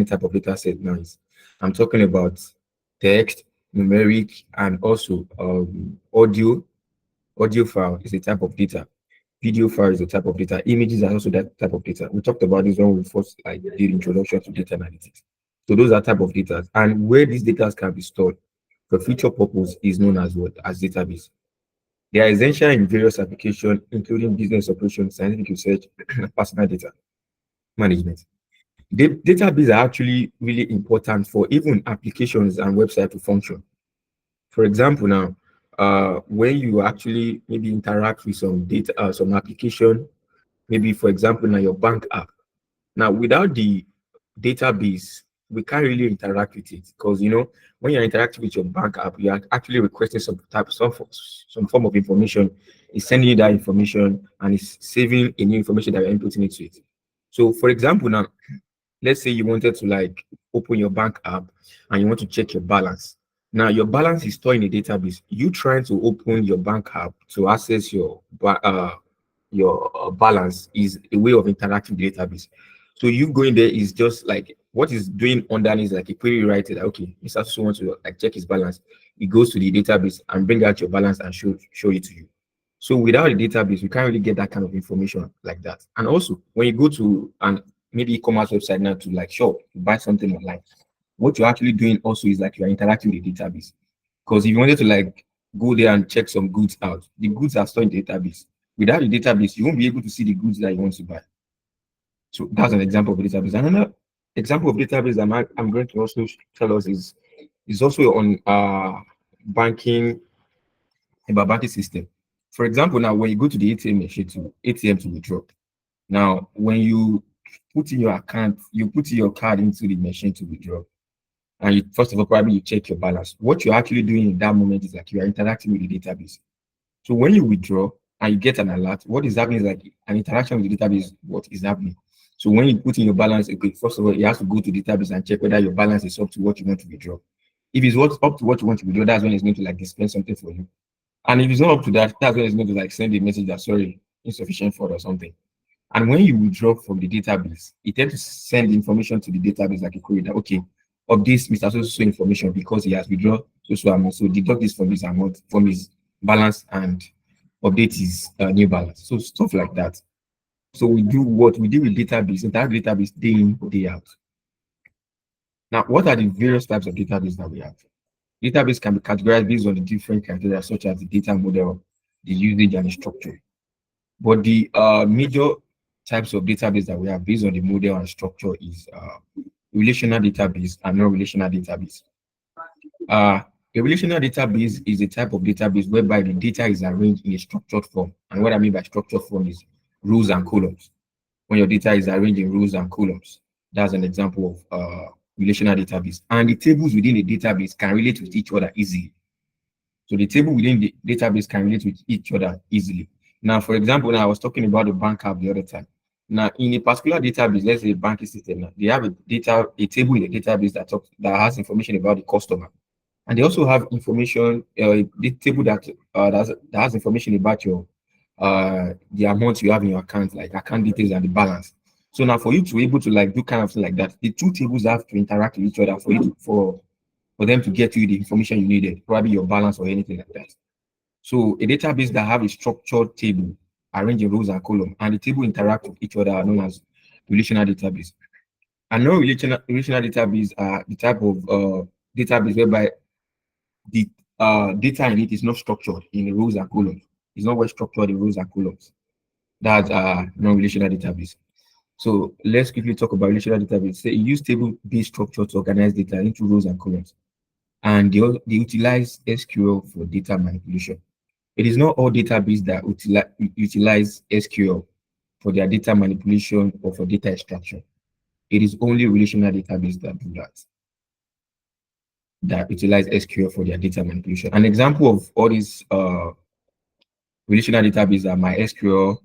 any type of data set now is I'm talking about text, numeric, and also audio file is a type of data. Video file is a type of data. Images are also that type of data. We talked about this when we first like did introduction to data analytics. So those are type of data, and where these data can be stored for future purpose is known as what as database. They are essential in various applications, including business operations, scientific research, and personal data management. Database are actually really important for even applications and website to function. For example, now, when you actually maybe interact with some data, some application, maybe for example, now your bank app. Now, without the database, we can't really interact with it because when you're interacting with your bank app, you are actually requesting some form of information. It's sending you that information and it's saving any information that you're inputting into it. So, for example, now let's say you wanted to like open your bank app and you want to check your balance. Now your balance is stored in a database. You trying to open your bank app to access your balance is a way of interacting with the database. So you going there is just like what is doing underneath is like a query writer. Like, okay, Mr. So wants to like check his balance. He goes to the database and bring out your balance and show it to you. So without a database, you can't really get that kind of information like that. And also, when you go to an maybe e-commerce website now to like shop, to buy something online, what you're actually doing also is like you're interacting with the database. Because if you wanted to like go there and check some goods out, the goods are stored in the database. Without the database, you won't be able to see the goods that you want to buy. So that's an example of a database. Another example of database that I'm going to also tell us is also on banking about banking system. For example, now when you go to the ATM machine to ATM to withdraw, now when you put in your account, you put in your card into the machine to withdraw, and you, first of all, probably you check your balance. What you're actually doing in that moment is like you are interacting with the database. So when you withdraw and you get an alert, what is happening is like an interaction with the database. What is happening? So when you put in your balance, okay, first of all, you have to go to the database and check whether your balance is up to what you want to withdraw. If it's what's up to what you want to withdraw, that's when it's going to like display something for you. And if it's not up to that, that's when it's going to like send a message that sorry, insufficient fund or something. And when you withdraw from the database, it tends to send information to the database like a query that okay, of this Mr. So information because he has withdrawn so amount. So deduct this from his amount from his balance and update his new balance. So stuff like that. So we do what we do with database, entire database day in, day out. Now, what are the various types of database that we have? Database can be categorized based on the different criteria, such as the data model, the usage, and the structure. But the major types of database that we have based on the model and structure is relational database and non-relational database. A relational database is a type of database whereby the data is arranged in a structured form. And what I mean by structured form is rows and columns. When your data is arranged in rows and columns, that's an example of relational database. And the tables within the database can relate with each other easily. So the table within the database can relate with each other easily. Now, for example, now I was talking about the bank app the other time. Now, in a particular database, let's say a banking system, now, they have a table in the database that has information about the customer, and they also have information, the table that has information about your the amount you have in your account, like account details and the balance. So now, for you to be able to like do kind of thing like that, the two tables have to interact with each other for them to get you the information you needed, probably your balance or anything like that. So a database that have a structured table arranged in rows and columns, and the table interact with each other are known as relational database. And non-relational database are the type of database whereby the data in it is not structured in rows and columns. It's not well structured in rows and columns. That's non-relational database. So let's quickly talk about relational database. Say you use table-based structure to organize data into rows and columns, and they utilize SQL for data manipulation. It is not all database that utilize SQL for their data manipulation or for data extraction. It is only relational database that do that utilize SQL for their data manipulation. An example of all these relational databases are MySQL,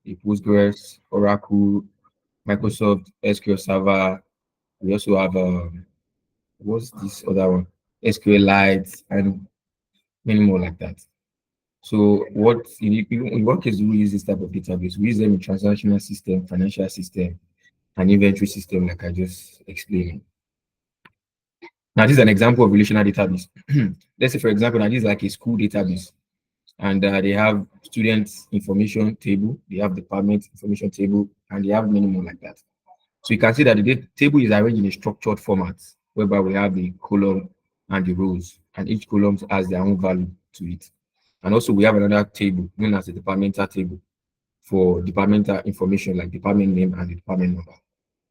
the Postgres, Oracle, Microsoft SQL Server. We also have what's this other one? SQLite and many more like that. So what in what case do we use this type of database? We use them in transactional system, financial system, an inventory system, like I just explained. Now, this is an example of relational database. Let's say, for example, now this is like a school database, and they have students information table, they have department information table, and they have many more like that. So you can see that the table is arranged in a structured format, whereby we have the column and the rows, and each column has their own value to it. And also we have another table known as the departmental table for departmental information like department name and the department number.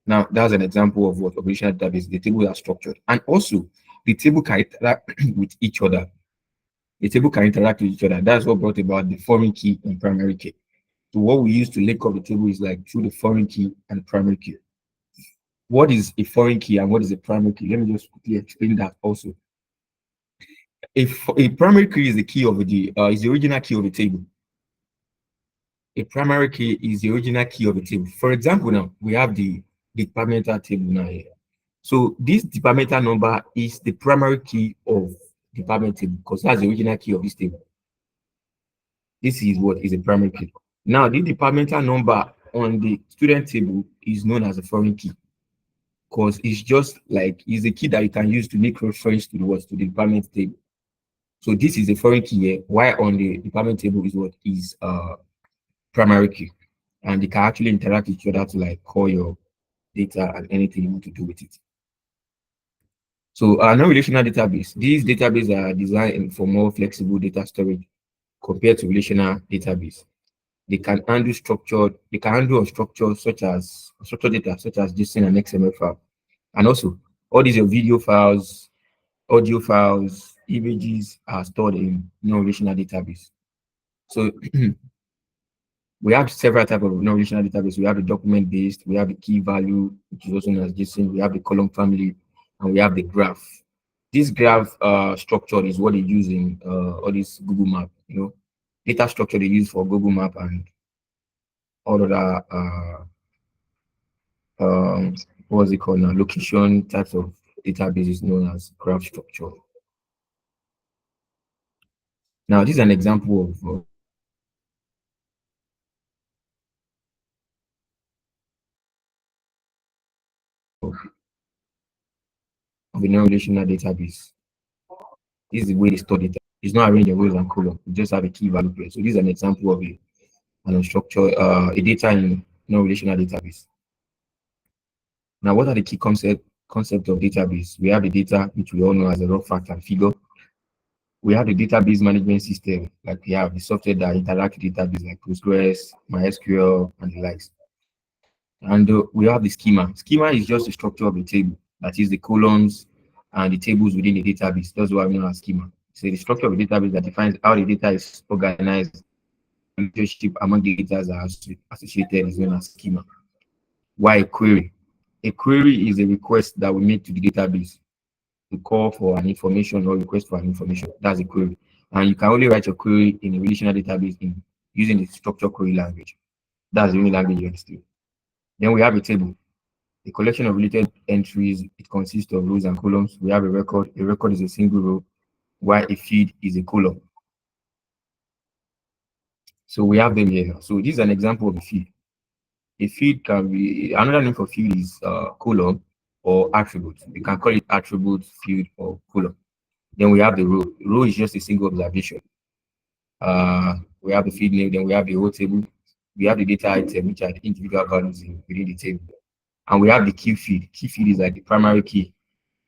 Now that's an example of what operational database. The table are structured, and also the table can interact with each other. The table can interact with each other. That's what brought about the foreign key and primary key. So what we use to link up the table is like through the foreign key and the primary key. What is a foreign key and what is a primary key? Let me just quickly explain that also. If a primary key is the key of is the original key of a table. A primary key is the original key of a table. For example, now we have the departmental table now here. So this departmental number is the primary key of department table because that's the original key of this table. This is what is a primary key. Now the departmental number on the student table is known as a foreign key because it's just like it's a key that you can use to make reference to the what to the department table. So this is a foreign key here. Why on the department table is what is primary key, and they can actually interact with each other to like call your data and anything you want to do with it. So non-relational database. These databases are designed for more flexible data storage compared to relational database. They can handle unstructured such as structured data such as JSON and XML file. And also all these your video files, audio files, images are stored in non-relational database. So we have several types of non-relational database. We have the document-based, we have the key value, which is also known as JSON, we have the column family, and we have the graph. This graph structure is what they use in all this Google Map, data structure they use for Google Map and all other what's it called now? Location types of databases known as graph structure. Now, this is an example of a non-relational database. This is the way they store data. It's not arranged in rows and columns. You just have a key value pair. So this is an example of an unstructured a data in non-relational database. Now, what are the key concept of database? We have the data, which we all know as a raw fact and figure. We have the database management system, like we have the software that interact with database like Postgres, MySQL, and the likes. And we have the schema. Schema is just the structure of the table, that is the columns and the tables within the database. That's what we know as schema. So the structure of the database that defines how the data is organized, relationship among the data are associated is known as schema. Why a query? A query is a request that we make to the database to call for an information or request for an information. That's a query. And you can only write your query in a relational database using the structured query language. That's the only language you understand. Then we have a table, a collection of related entries. It consists of rows and columns. We have a record. A record is a single row, while a feed is a column. So we have them here now. So this is an example of a feed. A feed can be, another name for feed is column or attribute. We can call it attribute, field, or column. Then we have the row. Row is just a single observation. We have the feed name, then we have the whole table. We have the data item, which are the individual values within the table. And we have the key feed. Key feed is like the primary key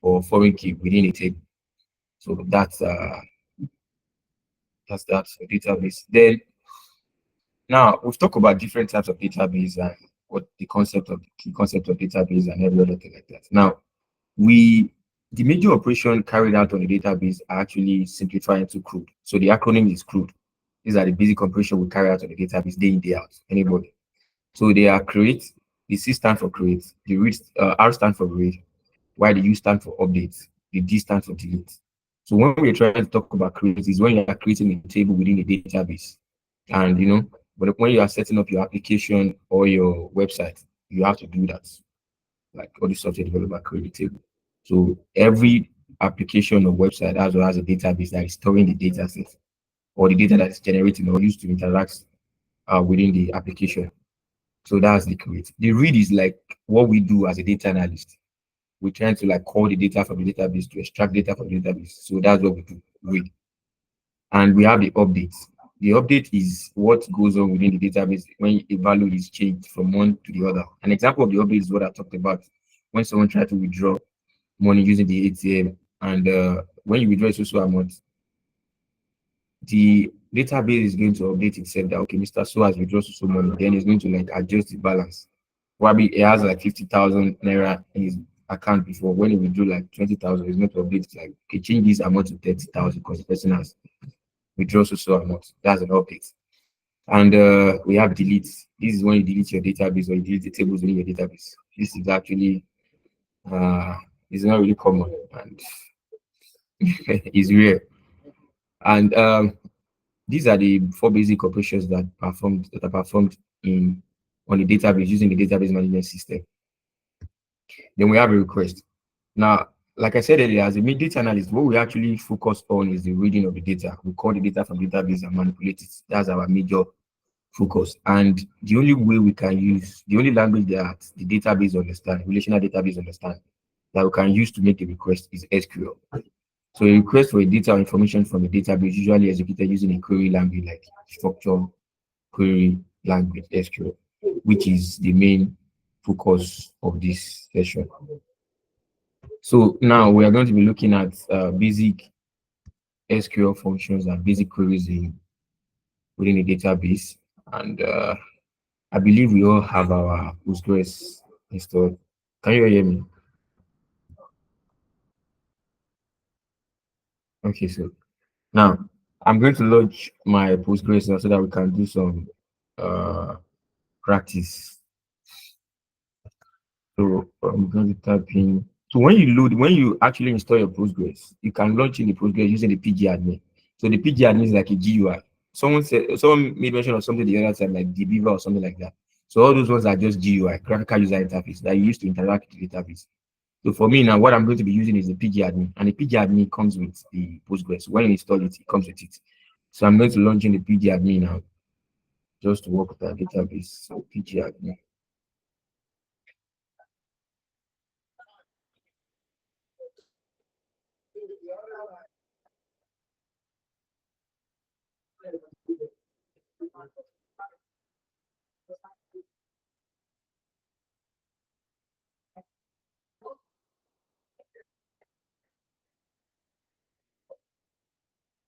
or foreign key within a table. So that's that database. Then now we've talked about different types of database and what the key concept of database and every other thing like that. Now the major operation carried out on the database are actually simplified into CRUD. So the acronym is CRUD. These are the basic operation we carry out on the database day in, day out. Anybody. So they are create, the C stands for create, the read, R stands for read, while the U stands for update, the D stands for delete. So when we're trying to talk about create, is when you are creating a table within a database. And but when you are setting up your application or your website, you have to do that. Like all the software developer create a table. So every application or website as well as a database that is storing the data set or the data that is generating or used to interact within the application. So that's the create. The read is like what we do as a data analyst. We're trying to like call the data from the database to extract data from the database. So that's what we do, read. And we have the updates. The update is what goes on within the database when a value is changed from one to the other. An example of the update is what I talked about when someone tried to withdraw money using the ATM, and when you withdraw a social amount, the database is going to update itself that okay, Mr. So has withdrawn so money, then it's going to like adjust the balance. Probably it has like 50,000 naira in his account before. When he withdraw like 20,000, it's going to update it like okay, change this amount to 30,000 because the person has withdrawn so amount. That's an update. And we have delete. This is when you delete your database or you delete the tables in your database. This is actually it's not really common and it's rare. And these are the four basic operations that are performed in on the database using the database management system. Then we have a request. Now, like I said earlier, as a data analyst, what we actually focus on is the reading of the data. We call the data from database and manipulate it. That's our major focus. And the only way we can use, the only language that the database understand, relational database understand, that we can use to make a request is SQL. So a request for a data or information from a database usually executed using a query language like structure query language SQL, which is the main focus of this session. So now we are going to be looking at basic SQL functions and basic queries within a database. And I believe we all have our Postgres installed. Can you hear me? Okay, so now I'm going to launch my Postgres now so that we can do some practice. So I'm going to type in. So when you actually install your Postgres, you can launch in the Postgres using the PG admin. So the PG admin is like a GUI. Someone made mention of something the other time, like the Beaver or something like that. So all those ones are just GUI, graphical user interface that you use to interact with the database. So for me now, what I'm going to be using is the PG admin, and the PG admin comes with the Postgres. When you install it, it comes with it. So I'm going to launch in the PG admin now, just to work with that database. So PG admin.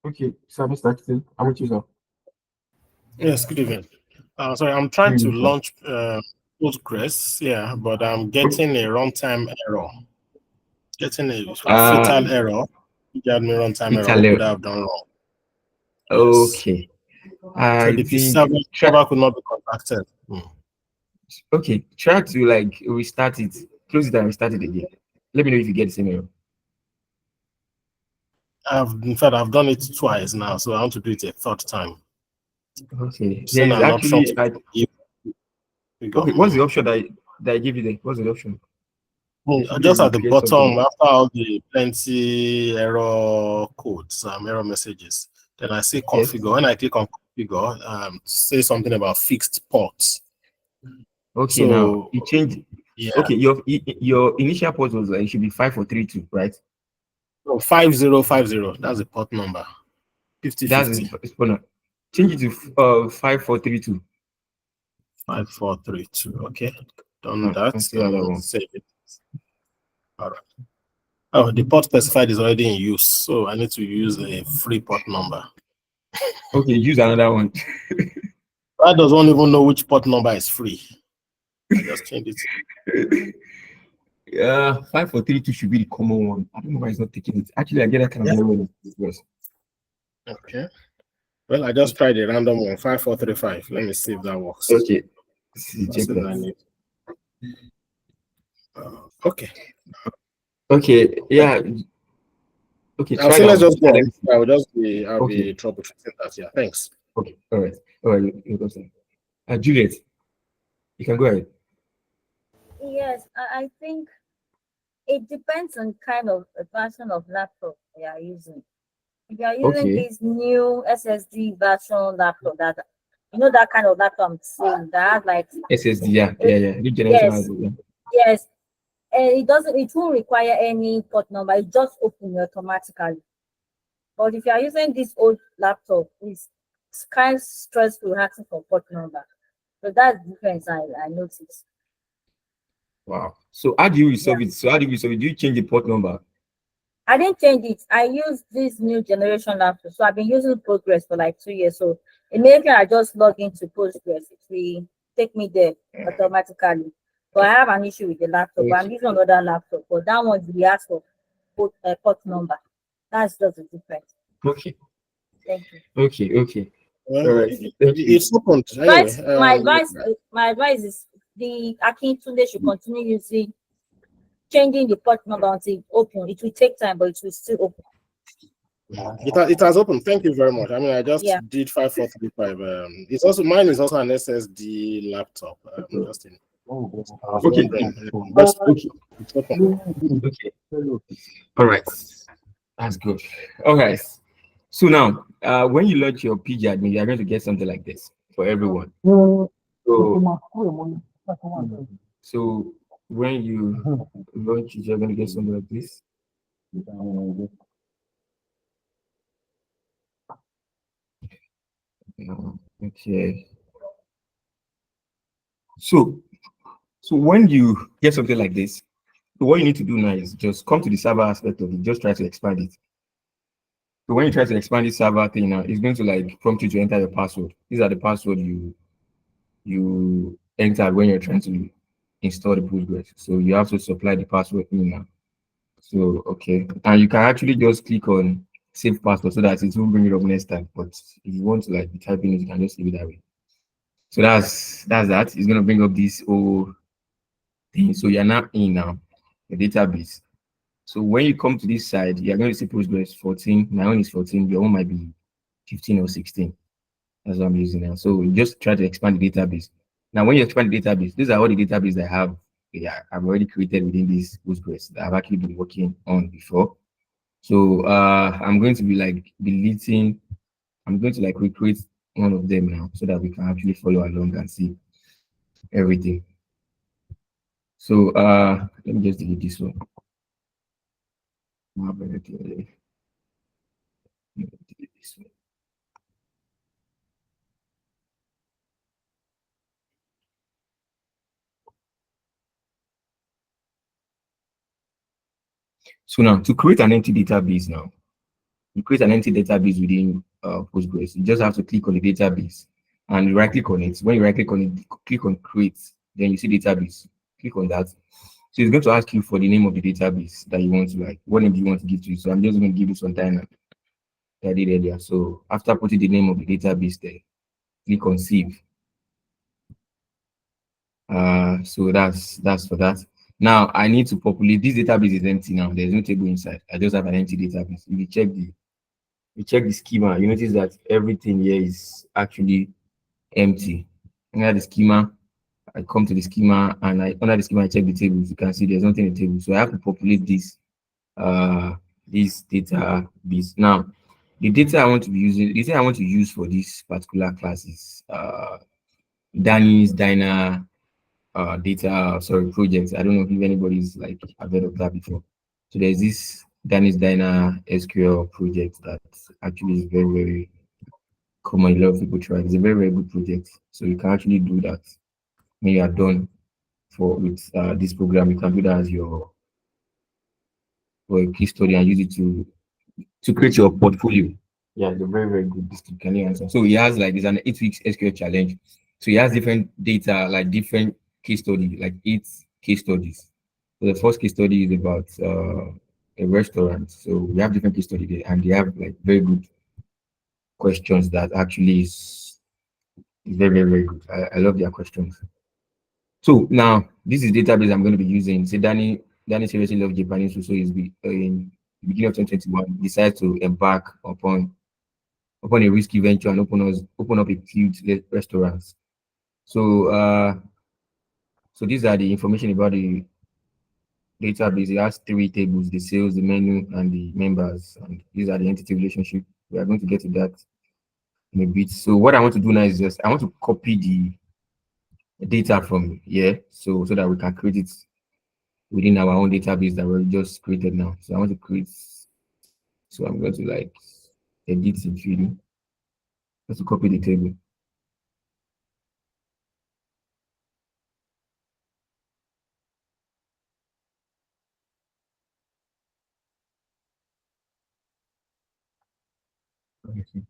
Okay, so I'm starting. I'm with you now. Yes, good evening. Sorry, I'm trying to launch Postgres, yeah, but I'm getting a runtime error. Getting a fatal error. Admin runtime error. What could I have done wrong? Yes. Okay. So the server could not be contacted. Okay, try to like restart it, close it and restart it again. Let me know if you get the same error. In fact, I've done it twice now, so I want to do it a third time. Okay, there is actually okay. What's the option that I give you there? What's the option? Just at the bottom, after all the plenty error codes, error messages, then I see configure. Yes. When I click on configure, say something about fixed ports. Okay, so, now you change. Yeah. Okay, your initial port was it should be 5432, right? No, 5050. That's the port number. 5050. That's the change it to 5432. 5432. Okay, done that. Save it. All right. Oh, the port specified is already in use, so I need to use a free port number. Okay, use another one. I don't even know which port number is free. I just changed it. Yeah, 5432 should be the common one. I don't know why it's not taking it. Actually, I get that kind of error. Okay. Well, I just tried a random one, 5435. Let me see if that works. Okay. Check that. Okay. Okay. Yeah. Okay. Let's just go. I'll be troubleshooting that. Yeah. Thanks. Okay. All right. Juliet, you can go ahead. Yes, I think it depends on kind of a version of laptop you are using. If you are using this new SSD version laptop that You know that kind of laptop I'm saying that has like SSD, yeah, eh, yeah, yeah. New generation has yes, it, yeah. yes. And it won't require any port number. It just open automatically. But if you are using this old laptop, it's kind of stressful asking for port number. So that's the difference I noticed. Wow. So how do you Yeah. resolve it? So how do you resolve it? Do you change the port number? I didn't change it. I use this new generation laptop. So I've been using Progress for like 2 years. So immediately I just log into Postgres, it will take me there automatically. But I have an issue with the laptop. But I'm Okay. using another laptop. But that one will ask for port number. That's just the difference. Okay. Thank you. Okay. Okay. Well, All right. Thank you. it's opened anyway. My advice is the Akintunde should continue using changing the port number until it open. It will take time, but it will still open. It has opened. Thank you very much. I mean, I just Yeah. did 5435. It's also mine is also an SSD laptop. Just in Okay. wondering. Okay. It's open. Okay. All right. That's good. All right. So now, when you launch your PG admin, you are going to get something like this for everyone. So when you launch it, you're going to get something like this. Okay. So when you get something like this, so what you need to do now is just come to the server aspect of it. Just try to expand it. So when you try to expand this server thing now, it's going to like prompt you to enter your password. These are the password you entered when you're trying to install the Postgres. So you have to supply the password in now. So okay, and you can actually just click on save password so that it will bring it up next time. But if you want to like be typing it, you can just leave it that way. So that's that. It's gonna bring up this whole thing. So you're now in now the database. So when you come to this side, you're going to see Postgres 14. My own is 14. Your own might be 15 or 16. That's what I'm using now. So just try to expand the database. Now, when you expand the database, these are all the databases I have. Yeah, I've already created within this Postgres that I've actually been working on before. So I'm going to be like deleting. I'm going to like recreate one of them now so that we can actually follow along and see everything. So let me just delete this one. Have everything there. Let me delete this one. So now to create an empty database now, you create an empty database within Postgres. You just have to click on the database and right click on it. When you right click on it, click on create, then you see database. Click on that. So it's going to ask you for the name of the database that you want to like. What name do you want to give to it? So I'm just going to give it some time that I did earlier. So after putting the name of the database there, click on save. So that's for that. Now I need to populate this database is empty now. There's no table inside. I just have an empty database. If you check the schema, you notice that everything here is actually empty. Under the schema, I come to the schema and under the schema I check the tables. You can see there's nothing in the table. So I have to populate this database. Now, the data I want to be using, the data I want to use for this particular class is Danny's Diner data projects. I don't know if anybody's like I've heard of that before. So there's this Danny's Diner SQL project that actually is very, very common. A lot of people try. It's a very, very good project. So you can actually do that when you are done with this program. You can do that as your for a case study and use it to create your portfolio. Yeah, it's a very, very good district can answer. So he has like it's an 8 weeks SQL challenge. So he has different data, like different case study, like 8 case studies. So the first case study is about a restaurant. So we have different case study there, and they have like very good questions that actually is very, very, very good. I love their questions. So now this is database I'm going to be using. Say Danny seriously loves Japanese food, so he's in the beginning of 2021 decides to embark upon a risky venture and open up a cute restaurants. So so these are the information about the database. It has 3 tables: the sales, the menu, and the members. And these are the entity relationship. We are going to get to that in a bit. So what I want to do now is just I want to copy the data from here, so that we can create it within our own database that we just created now. So I want to create. So I'm going to like edit in feeding. Just to copy the table. Okay.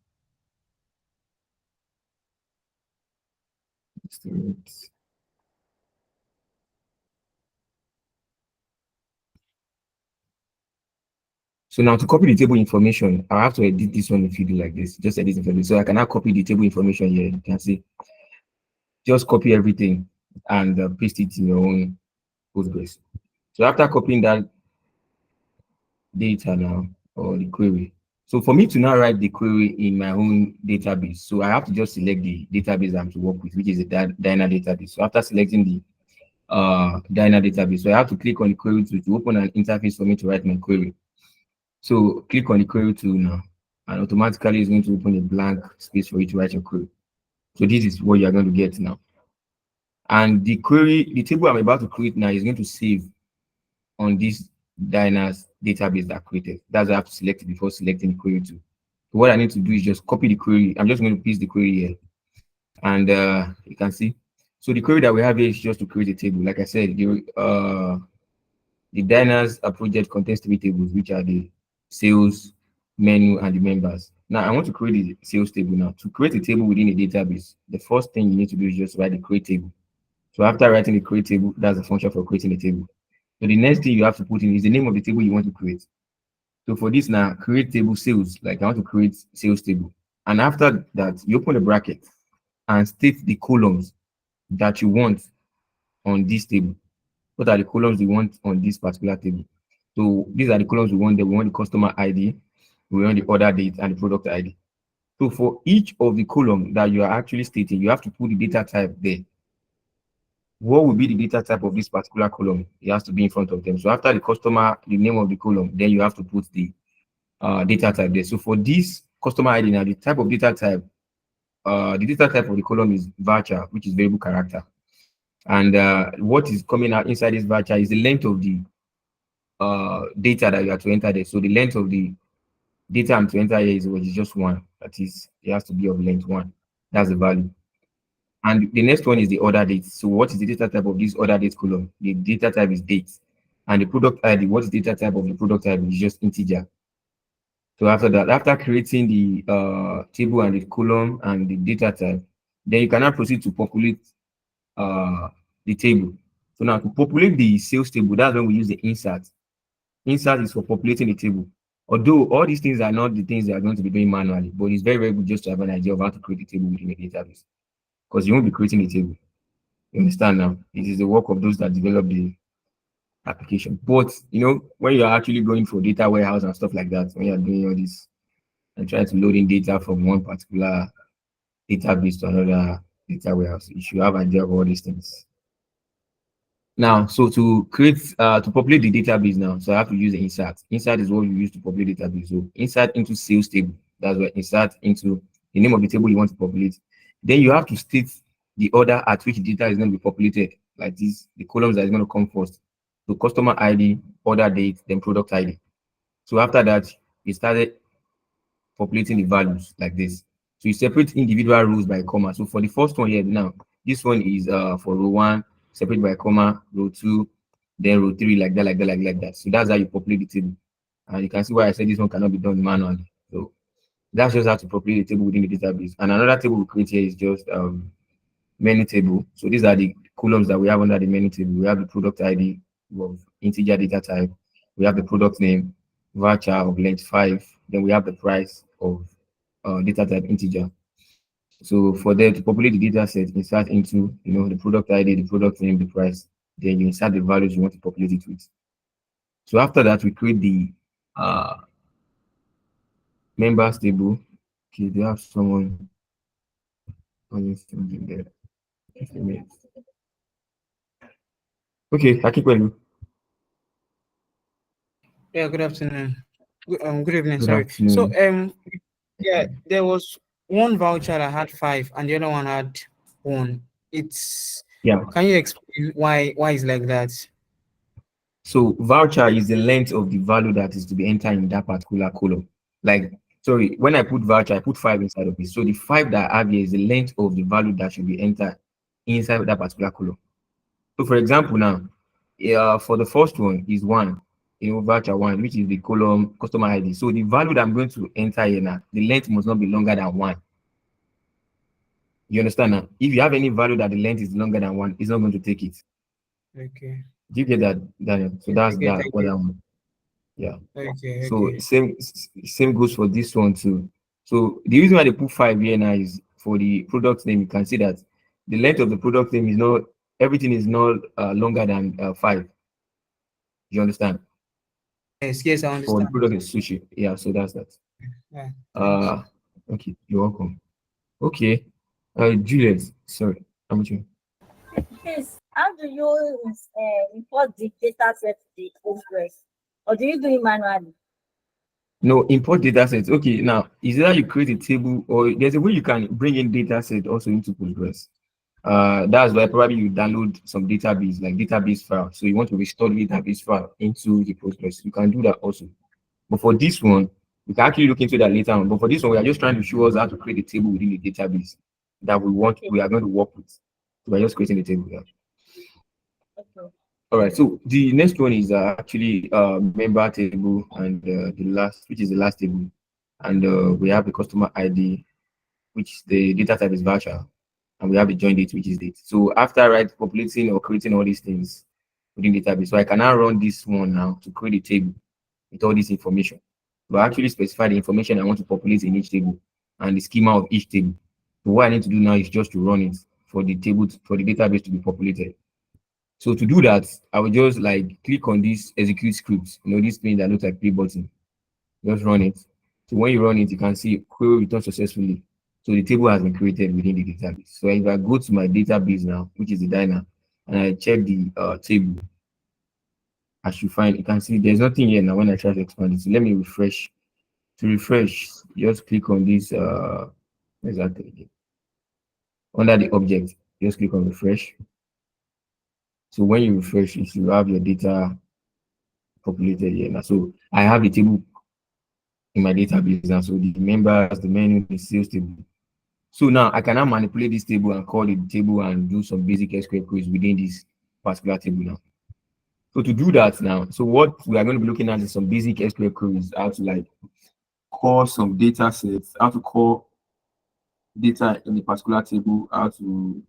So now to copy the table information, I have to edit this one in field like this. Just edit information. So I can now copy the table information here. You can see. Just copy everything and paste it in your own Postgres. So after copying that data now or the query. So for me to now write the query in my own database, so I have to just select the database I'm to work with, which is the Dyna database. So after selecting the Dyna database, so I have to click on the query to open an interface for me to write my query. So click on the query tool now, and automatically it's going to open a blank space for you to write your query. So this is what you are going to get now. And the query, the table I'm about to create now is going to save on this Dyna's database that I created. That's what I have to select it before selecting the query tool. So what I need to do is just copy the query. I'm just going to paste the query here. And you can see. So the query that we have here is just to create a table. Like I said, the Dyna's project contains 3 tables, which are the sales, menu, and the members. Now I want to create the sales table now. To create a table within a database, the first thing you need to do is just write the create table. So after writing the create table, that's the function for creating a table. So the next thing you have to put in is the name of the table you want to create. So for this now, create table sales, like I want to create sales table. And after that, you open a bracket and state the columns that you want on this table. What are the columns you want on this particular table? So these are the columns we want. We want the customer ID, we want the order date, and the product ID. So for each of the column that you are actually stating, you have to put the data type there. What will be the data type of this particular column? It has to be in front of them. So after the customer, the name of the column, then you have to put the data type there. So for this customer ID now, the type of data type, the data type of the column is varchar, which is variable character. And what is coming out inside this varchar is the length of the data that you have to enter there. So the length of the data I'm to enter here is just 1. That is, it has to be of length 1. That's the value. And the next one is the order date. So what is the data type of this order date column? The data type is date. And the product ID, what is the data type of the product type? Is just integer. So after that, after creating the table and the column and the data type, then you can now proceed to populate the table. So now to populate the sales table, that's when we use the insert. Insert is for populating the table. Although all these things are not the things that are going to be doing manually, but it's very, very good just to have an idea of how to create a table within a database. Because you won't be creating a table. You understand now? It is the work of those that develop the application. But you know, when you're actually going for data warehouse and stuff like that, when you're doing all this and trying to load in data from one particular database to another data warehouse, you should have an idea of all these things. Now, so to create to populate the database now, so I have to use the insert. Insert is what you use to populate database. So insert into sales table. That's where insert into the name of the table you want to populate. Then you have to state the order at which data is going to be populated, like this, the columns that is going to come first. So customer ID, order date, then product ID. So after that, you started populating the values like this. So you separate individual rows by comma. So for the first one here now, this one is for row 1, separate by comma, row 2, then row 3, like that, like that, like that. So that's how you populate the table. And you can see why I said this one cannot be done manually. So that's just how to populate the table within the database. And another table we create here is just menu table. So these are the columns that we have under the menu table. We have the product ID of integer data type. We have the product name, varchar of length 5. Then we have the price of data type integer. So for them to populate the data set, insert into the product ID, the product name, the price. Then you insert the values you want to populate it with. So after that, we create the members table. Okay, they have someone on there. Okay, I keep going. Yeah, good afternoon. Good evening, Good sorry. So afternoon. yeah, there was one voucher that had 5 and the other one had 1. It's Yeah. Can you explain why it's like that? So voucher is the length of the value that is to be entered in that particular column. Like, sorry, when I put voucher, I put 5 inside of it. So the 5 that I have here is the length of the value that should be entered inside that particular column. So for example, now, for the first one is 1, voucher 1, which is the column customer ID. So the value that I'm going to enter here now, the length must not be longer than 1. You understand now? If you have any value that the length is longer than 1, it's not going to take it. Okay. Do you get that, Daniel? So that's I that what get. I want. Yeah. Okay, So okay. same goes for this one too. So the reason why they put 5 here now is for the product name. You can see that the length of the product name is not, everything is not longer than 5. You understand? Yes, I For the understand. product is sushi. Yeah, so that's that. Yeah, thanks. Uh okay, you're welcome. Okay. Juliet, sorry, I'm with you. Please, how do you import the data set to the Postgres? Or do you do it manually? No, import data sets. Okay, now is that you create a table, or there's a way you can bring in data set also into Postgres. That's why probably you download some database, like database file. So you want to restore the database file into the Postgres. You can do that also. But for this one, we can actually look into that later on. But for this one, we are just trying to show us how to create a table within the database that Okay, we are going to work with. So we're just creating a table. Yeah. okay. All right. So the next one is actually member table, and the last, which is the last table, and we have the customer ID, which the data type is voucher, and we have the join date, which is date. So after populating or creating all these things within the database, so I can now run this one now to create a table with all this information. So I actually specify the information I want to populate in each table and the schema of each table. So what I need to do now is just to run it for the for the database to be populated. So to do that, I will just like click on this execute script, this thing that looks like play button. Just run it. So when you run it, you can see query returned successfully. So the table has been created within the database. So if I go to my database now, which is the Dyna, and I check the table, I should find, you can see there's nothing here now when I try to expand it. So let me refresh. To refresh, just click on this, where's that thing again? Under the object, just click on refresh. So when you refresh it, you have your data populated here now. So I have the table in my database now. So the members, the menu, the sales table. So now I can now manipulate this table and call the table and do some basic SQL queries within this particular table now. So to do that now, so what we are going to be looking at is some basic SQL queries, how to like call some data sets, how to call data in a particular table, how to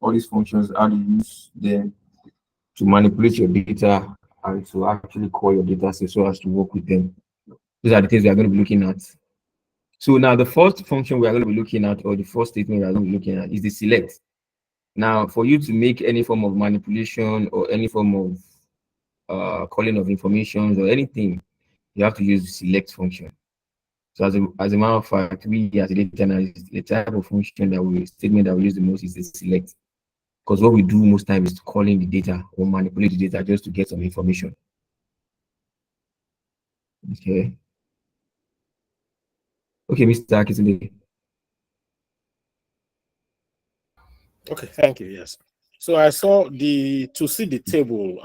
all these functions, how to use them to manipulate your data and to actually call your data set so as to work with them. These are the things we are going to be looking at. So now the first function we are going to be looking at, or the first statement we are going to be looking at, is the select. Now, for you to make any form of manipulation or any form of calling of information or anything, you have to use the select function. So as a matter of fact, we as a data analyst, the type of function that statement that we use the most is the select. Because what we do most times is calling the data or manipulate the data just to get some information. Okay. Okay, Mr. Akitunde. Okay, thank you. Yes. So I saw to see the table,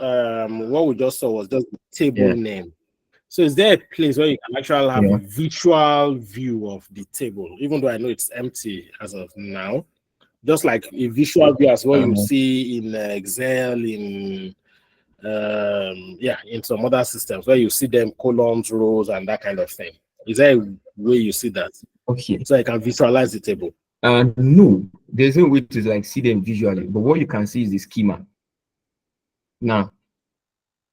what we just saw was just the table Yeah. name. So is there a place where you can actually have a visual view of the table, even though I know it's empty as of now? Just like a visual view as what you see in Excel, in in some other systems where you see them columns, rows, and that kind of thing. Is there a way you see that? Okay. So I can visualize the table. No, there's no way to like see them visually, but what you can see is the schema. Now,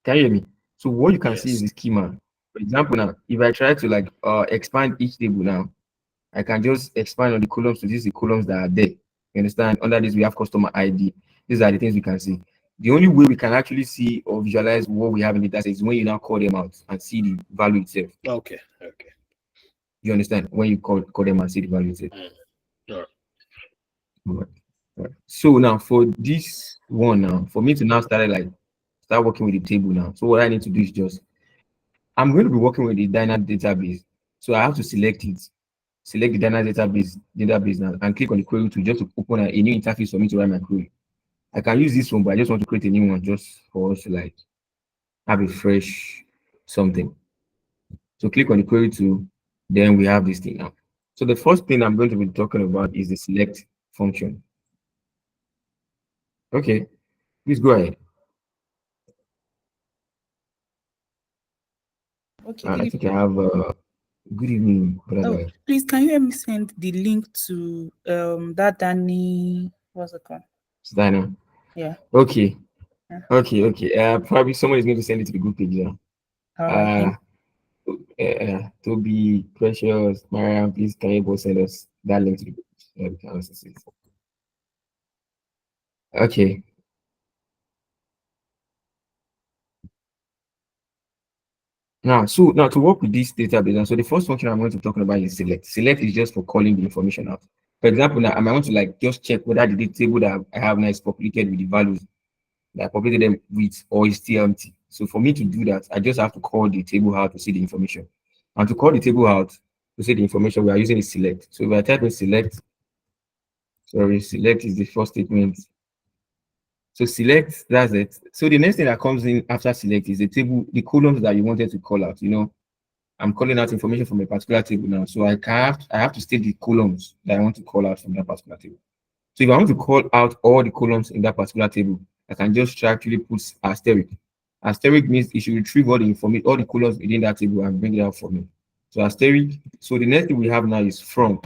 can you hear me? So what you can see is the schema. For example, now, if I try to like expand each table now, I can just expand on the columns to these the columns that are there. You understand? Under this, we have customer ID. These are the things we can see. The only way we can actually see or visualize what we have in the data is when you now call them out and see the value itself. Okay. You understand? When you call them and see the value itself. Sure. Right. So now for this one now, for me to now start working with the table now. So what I need to do is just I'm going to be working with the Dyna database. So I have to select it. select the database now, and click on the query to just to open a new interface for me to write my query. I can use this one, but I just want to create a new one just for us to like have a fresh something. So click on the query tool, then we have this thing now. So the first thing I'm going to be talking about is the select function. Okay, please go ahead. Okay, I think I have good evening, brother. please can you help me send the link to that Danny, what's it called? Steiner. Yeah. Okay. Yeah. Okay. Probably someone is going to send it to the group page now. All right. Toby, Precious, Mariam, please can you both send us that link to the group? Yeah, we can also see it. Okay. Now to work with this database, and so the first function I'm going to talk about is select. Select is just for calling the information out. For example, now I might want to like just check whether the table that I have now is populated with the values that I populated them with or is still empty. So for me to do that, I just have to call the table out to see the information. And to call the table out to see the information, we are using a select. So if I type in select, select is the first statement. So select, that's it. So the next thing that comes in after select is the table, the columns that you wanted to call out. You know, I'm calling out information from a particular table now. So I have to state the columns that I want to call out from that particular table. So if I want to call out all the columns in that particular table, I can just actually put asterisk. Asterisk means it should retrieve all the information, all the columns within that table and bring it out for me. So asterisk. So the next thing we have now is from.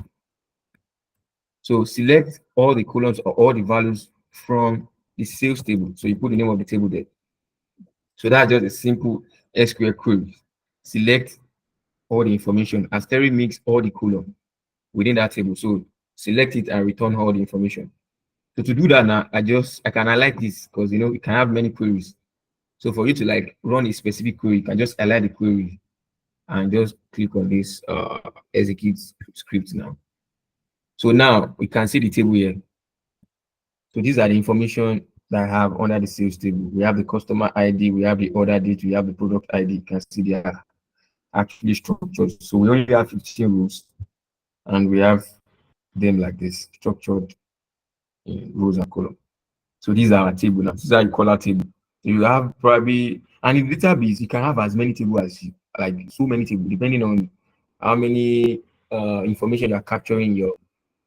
So select all the columns or all the values from the sales table. So you put the name of the table there. So that's just a simple SQL query. Select all the information. Asterisk makes all the column within that table. So select it and return all the information. So to do that now, I can highlight this because you know you can have many queries. So for you to like run a specific query, you can just highlight the query and just click on this execute script now. So now we can see the table here. So these are the information that I have under the sales table. We have the customer ID, we have the order date, we have the product ID. You can see they are actually structured. So we only have 15 rows and we have them like this, structured in rows and columns. So these are our table now. These are your color table. You have probably, and in database, you can have as many tables as you like, so many tables, depending on how many information you are capturing in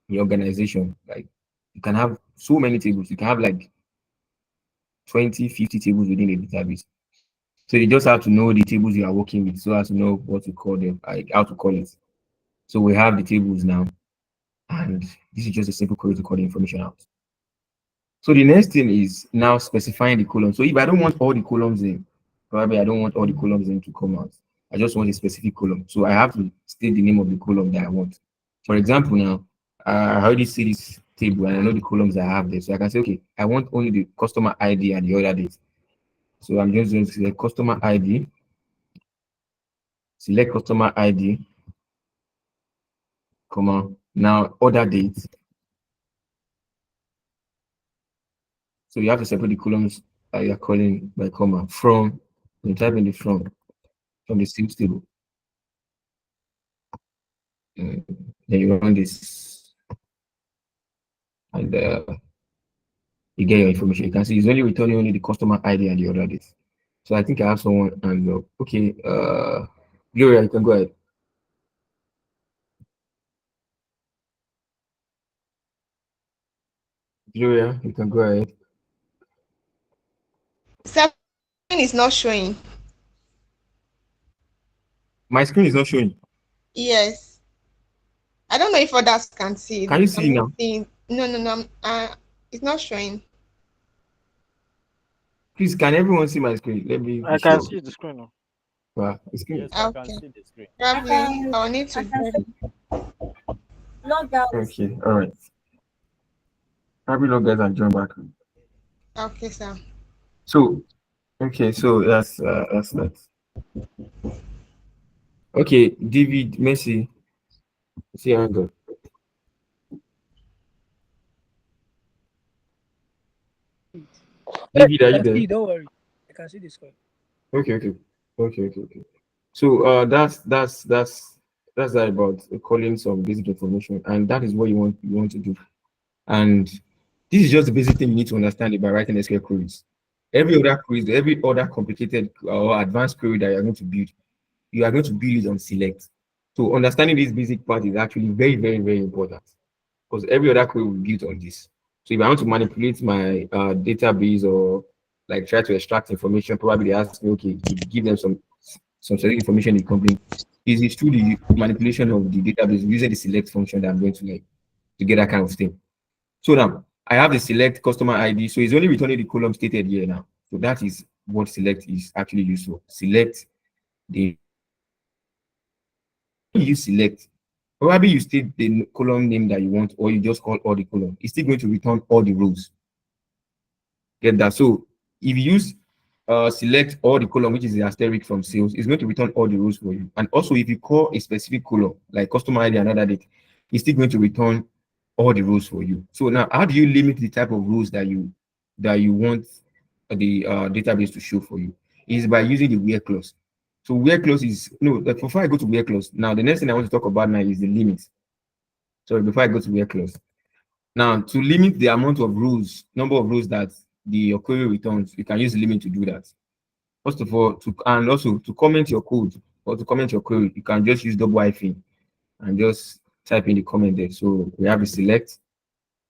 your organization. Like you can have so many tables. You can have like 20, 50 tables within a database. So you just have to know the tables you are working with so as to know what to call them, like how to call it. So we have the tables now, and this is just a simple query to call the information out. So the next thing is now specifying the column. So if I don't want all the columns in, probably I don't want all the columns in to come out. I just want a specific column. So I have to state the name of the column that I want. For example, now I already see this table and I know the columns I have there. So I can say, okay, I want only the customer ID and the order date. So I'm just going to select customer ID, select customer ID, comma, now order date. So you have to separate the columns that you're calling by comma from, you type in the from the sales table. Then you run this and you get your information. You can see it's only returning only the customer ID and the order date. So I think I have someone and okay, Gloria, you can go ahead. Gloria, you can go ahead. Seven is not showing. My screen is not showing. Yes. I don't know if others can see it. Can you see I'm now? not seeing. No. It's not showing. Please, can everyone see my screen? Let me I be can sure. see the screen now. Wow, the screen. Yes, I can Okay. see the screen. Probably I'll need I to. can say log out. Okay, all right. Probably log out and join back. Okay, sir. So, okay, so that's that. Okay, David Messi. See, I go. David, are you there? Don't worry. I can see the screen. Okay. So that's That's that about calling some basic information, and that is what you want to do. And this is just the basic thing you need to understand about writing SQL queries. Every other complicated or advanced query that you're going to build, you are going to build it on select. So understanding this basic part is actually very, very, very important because every other query will be built on this. So if I want to manipulate my database or like try to extract information, probably they ask me, okay, to give them some specific information in the company. Is through the manipulation of the database using the select function that I'm going to like to get that kind of thing. So now I have the select customer ID. So it's only returning the column stated here now. So that is what select is actually used for. Select the you select. Probably you state the column name that you want, or you just call all the column. It's still going to return all the rows. Get that? So if you use select all the column, which is the asterisk from sales, it's going to return all the rows for you. And also, if you call a specific column like customer ID another date, it's still going to return all the rows for you. So now, how do you limit the type of rows that you want the database to show for you? Is by using the where clause. So where clause is no. Before I go to where clause, now the next thing I want to talk about now is the limit. Sorry, before I go to where clause. Now, to limit the amount of rows, number of rows that the query returns, you can use the limit to do that. First of all, and also to comment your code or to comment your query, you can just use double hyphen and just type in the comment there. So we have the select.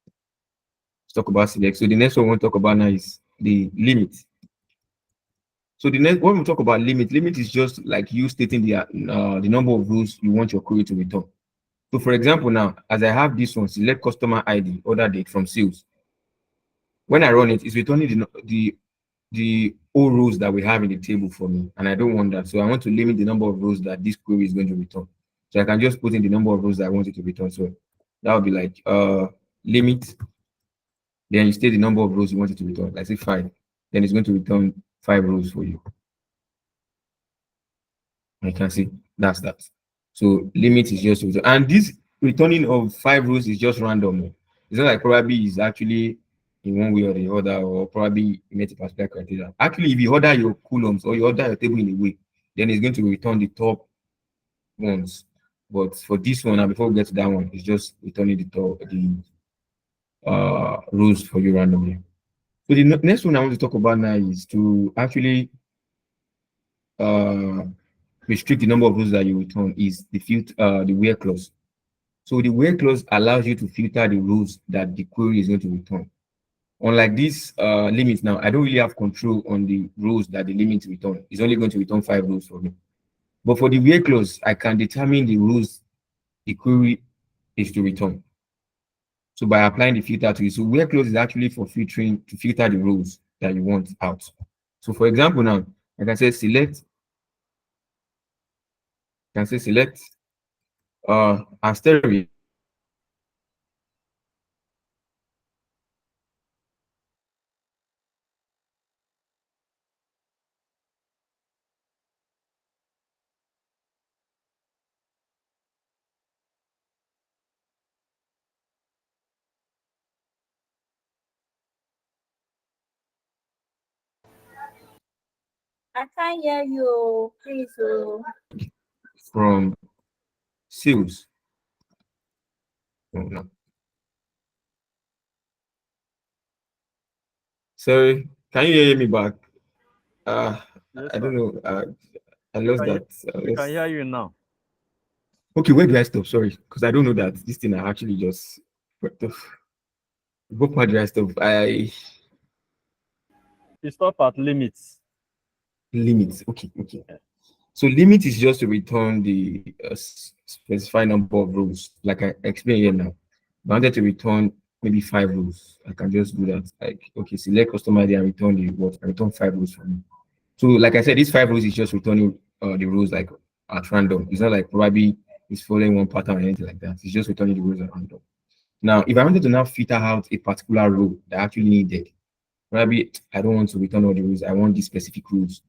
Let's talk about select. So the next one we want to talk about now is the limit. So the next when we talk about limit is just like you stating the number of rows you want your query to return. So for example, now as I have this one, select customer ID order date from sales. When I run it, it's returning the all rows that we have in the table for me, and I don't want that. So I want to limit the number of rows that this query is going to return. So I can just put in the number of rows that I want it to return. So that would be like limit. Then you state the number of rows you want it to return. Like say 5. Then it's going to return 5 rows for you. I can see that's that. So limit is just return. And this returning of 5 rows is just random. It's not like probably is actually in one way or the other, or probably you met a particular criteria. Actually, if you order your columns or you order your table in a way, then it's going to return the top ones. But for this one, and before we get to that one, it's just returning the rows for you randomly. So the next one I want to talk about now is to actually restrict the number of rows that you return is the where clause. So the where clause allows you to filter the rows that the query is going to return. Unlike this limit now, I don't really have control on the rows that the limit return. It's only going to return 5 rows for me. But for the where clause, I can determine the rows the query is to return. So by applying the filter to it, so where clause is actually for filtering to filter the rows that you want out. So for example, now I can say select. I can say select asterisk. I can't hear you, please. From sales. Oh, no. Sorry, can you hear me back? Yes, I sir. don't know. I lost that. We can hear you now. Okay, where do I stop? Sorry, because I don't know that this thing I actually just what part do I stop? You stop at limits. Limits. Okay. So limit is just to return the specified number of rows, like I explained here now. If I wanted to return maybe 5 rows, I can just do that. Like, okay, select customer ID and return the what? I return 5 rows for me. So, like I said, these 5 rows is just returning the rows like at random. It's not like probably it's following one pattern or anything like that. It's just returning the rows at random. Now, if I wanted to now filter out a particular row that I actually needed, probably I don't want to return all the rows. I want these specific rows.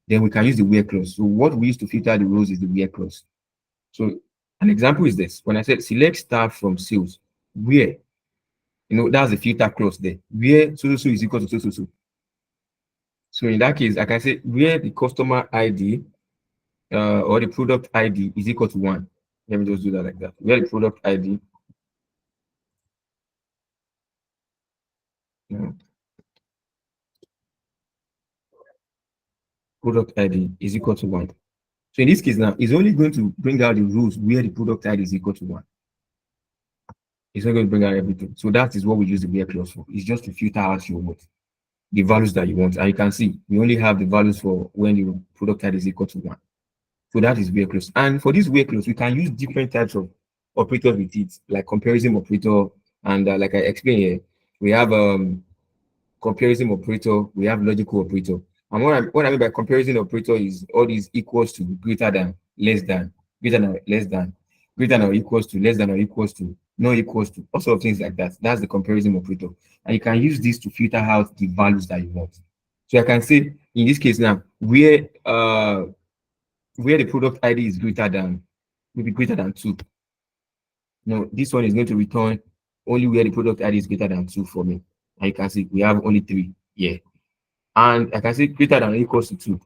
Then we can use the where clause. So what we use to filter the rows is the where clause. So an example is this. When I said select star from sales, where, that's the filter clause there. Where so is equal to so. So in that case, I can say where the customer ID or the product ID is equal to 1. Let me just do that like that. Where the product ID. No. Product ID is equal to 1. So in this case now, it's only going to bring out the rules where the product ID is equal to 1. It's not going to bring out everything. So that is what we use the where clause for. It's just to filter out your what, the values that you want. And you can see we only have the values for when the product ID is equal to 1. So that is where clause. And for this where clause, we can use different types of operators with it, like comparison operator, and like I explained here, we have comparison operator, we have logical operator. And what I mean by comparison operator is all these equals to, greater than, less than, greater than, less than, greater than or equals to, less than or equals to, no equals to, all sort of things like that. That's the comparison operator. And you can use this to filter out the values that you want. So I can say in this case now, where the product ID is greater than, maybe greater than 2. No, this one is going to return only where the product ID is greater than 2 for me. And you can see we have only 3 here. And I can say greater than or equals to 2.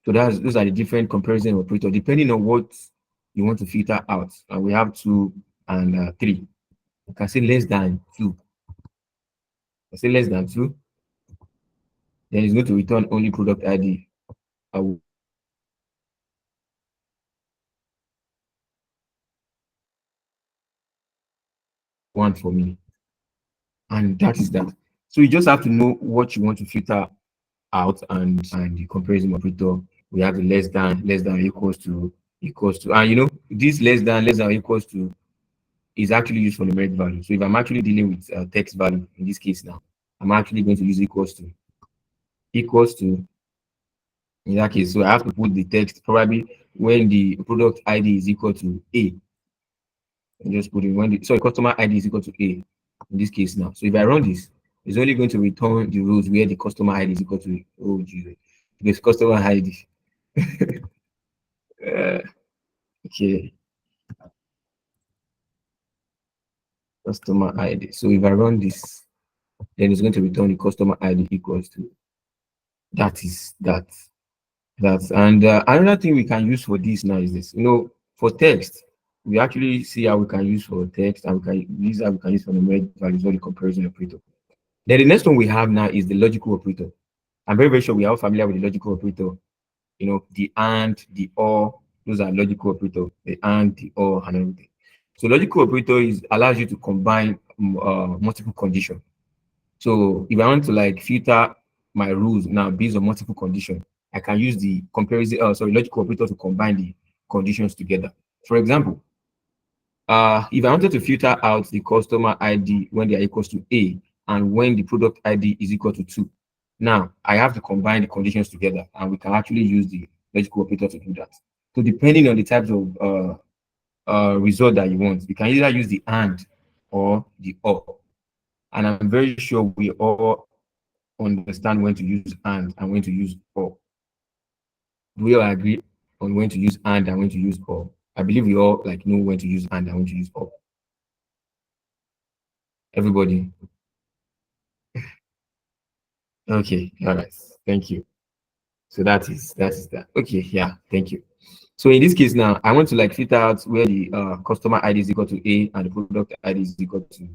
So those are the different comparison operator depending on what you want to filter out. And we have 2 and 3. I can say less than 2. I say less than 2. Then it's going to return only product ID. I will want for me. And that is that. So you just have to know what you want to filter out, and the comparison operator, we have the less than, equals to, and you know, this less than or equals to is actually used for numeric value. So if I'm actually dealing with text value in this case now, I'm actually going to use equals to in that case. So I have to put the text probably when the product ID is equal to A. And just put in when the customer ID is equal to A in this case now. So if I run this, it's only going to return the rows where the customer ID is equal to, oh Jesus, because customer ID. Okay, customer ID. So if I run this, then it's going to return the customer ID equals to, that is that. And another thing we can use for this now is this. You know, for text, we actually see how we can use for text, and we can use how we can use for numeric values or the comparison operator. Then the next one we have now is the logical operator. I'm very, very sure we are all familiar with the logical operator. You know, the and, the or, those are logical operator, the and, the or, and everything. So logical operator allows you to combine multiple conditions. So if I want to like filter my rules now based on multiple conditions, I can use the comparison, logical operator to combine the conditions together. For example, if I wanted to filter out the customer ID when they are equals to A and when the product ID is equal to 2, now I have to combine the conditions together, and we can actually use the logical operator to do that. So depending on the types of result that you want, you can either use the and or the or. And I'm very sure we all understand when to use and when to use or. Do we all agree on when to use and when to use or? I believe we all like know when to use and when to use or. Everybody. Okay, all right. Thank you. So that is that. Okay, yeah, thank you. So in this case now, I want to like filter out where the customer ID is equal to A and the product ID is equal to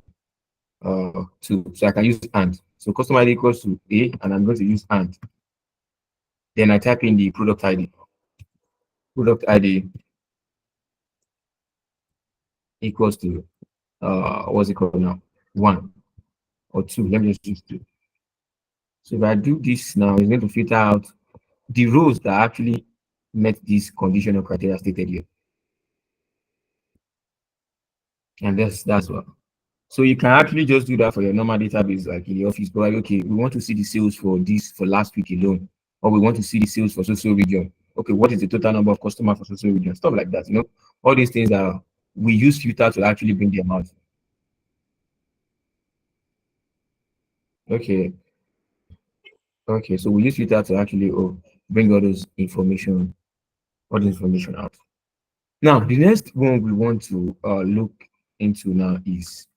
2. So I can use and. So customer ID equals to A, and I'm going to use and. Then I type in the product ID. Product ID equals to what's it called now? 1 or 2. Let me just use 2. So if I do this now, it's going to filter out the rows that actually met this conditional criteria stated here. And that's what. So you can actually just do that for your normal database, like in the office. But like, okay, we want to see the sales for this for last week alone, or we want to see the sales for social region. Okay, what is the total number of customers for social region? Stuff like that. You know, all these things are we use filter to actually bring them out. Okay. Okay, so we use filter to actually bring all those all the information out. Now, the next one we want to look into now is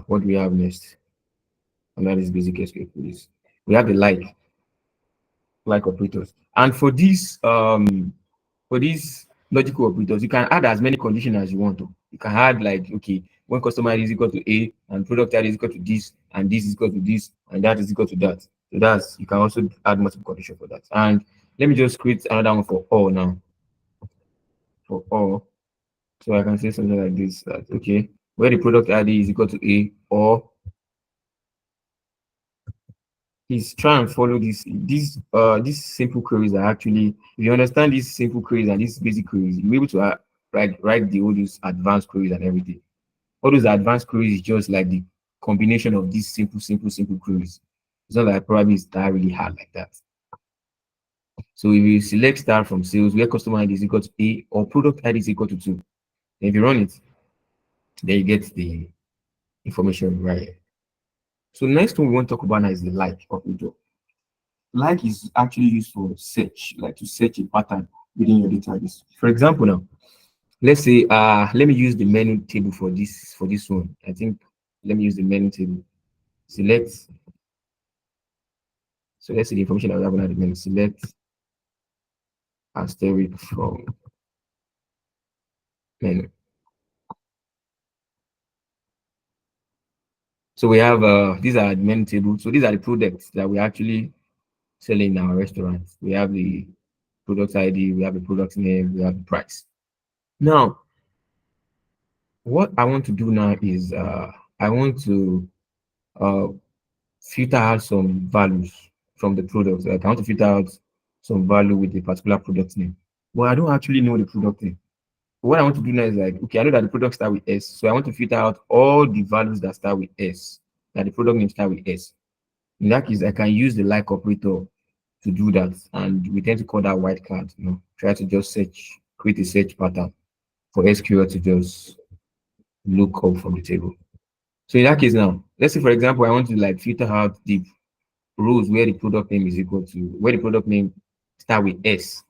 what we have next. And that is basic SQL police. We have the like operators. And for this logical operators. You can add as many conditions as you want to. You can add like, okay, when customer ID is equal to A and product ID is equal to this and this is equal to this and that is equal to that. So that's, you can also add multiple conditions for that. And let me just create another one for all now. For all. So I can say something like this, that, okay, where the product ID is equal to A, or is try and follow these simple queries are actually, if you understand these simple queries and these basic queries, you'll be able to write all those advanced queries and everything. All those advanced queries is just like the combination of these simple queries. It's not like probably it's that really hard like that. So if you select star from sales where customer ID is equal to A or product ID is equal to 2, then if you run it, then you get the information right. So next one we want to talk about now is the like operator. Like is actually used for search, like to search a pattern within your database. For example, now let's say let me use the menu table for this one. I think let me use the menu table. Select. So let's see the information that we have on the menu. Select asterisk from menu. So we have these are the menu table. So these are the products that we actually sell in our restaurants. We have the product ID, we have the product name, we have the price. Now, what I want to do now is I want to uh, filter out some values from the product. Like I want to filter out some value with a particular product name, but I don't actually know the product name. What I want to do now is like, okay, I know that the product start with S, so I want to filter out all the values that start with S, that the product name start with S. In that case, I can use the like operator to do that, and we tend to call that wildcard. Try to just create a search pattern for SQL to just look up from the table. So in that case now, let's say for example, I want to like filter out the rows where the product name is equal to, where the product name start with S.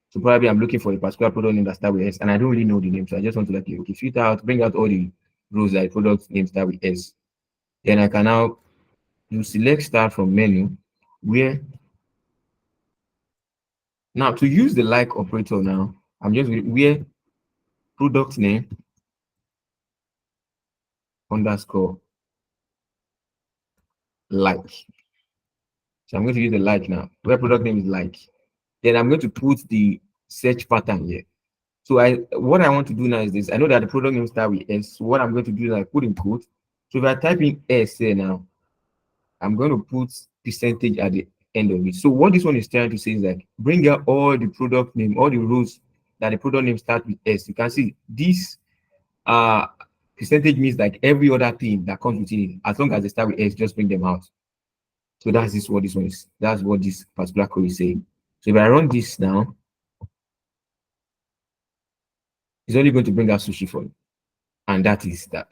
So probably I'm looking for a particular product name that start with S, and I don't really know the name. So I just want to like, okay, filter out, bring out all the rows that the product name start with S. Then I can now do select start from menu, where now to use the like operator now, I'm just where product name underscore like. So I'm going to use the like now, where product name is like. Then I'm going to put the search pattern here. So what I want to do now is this. I know that the product name start with S. So what I'm going to do is I put in quote. So if I type in S here now, I'm going to put percentage at the end of it. So what this one is trying to say is like bring out all the product name, all the rows that the product name start with S. You can see this percentage means like every other thing that comes with it. As long as they start with S, just bring them out. So that's what this one is. That's what this particular code is saying. So if I run this now, it's only going to bring out sushi for you. And that is that.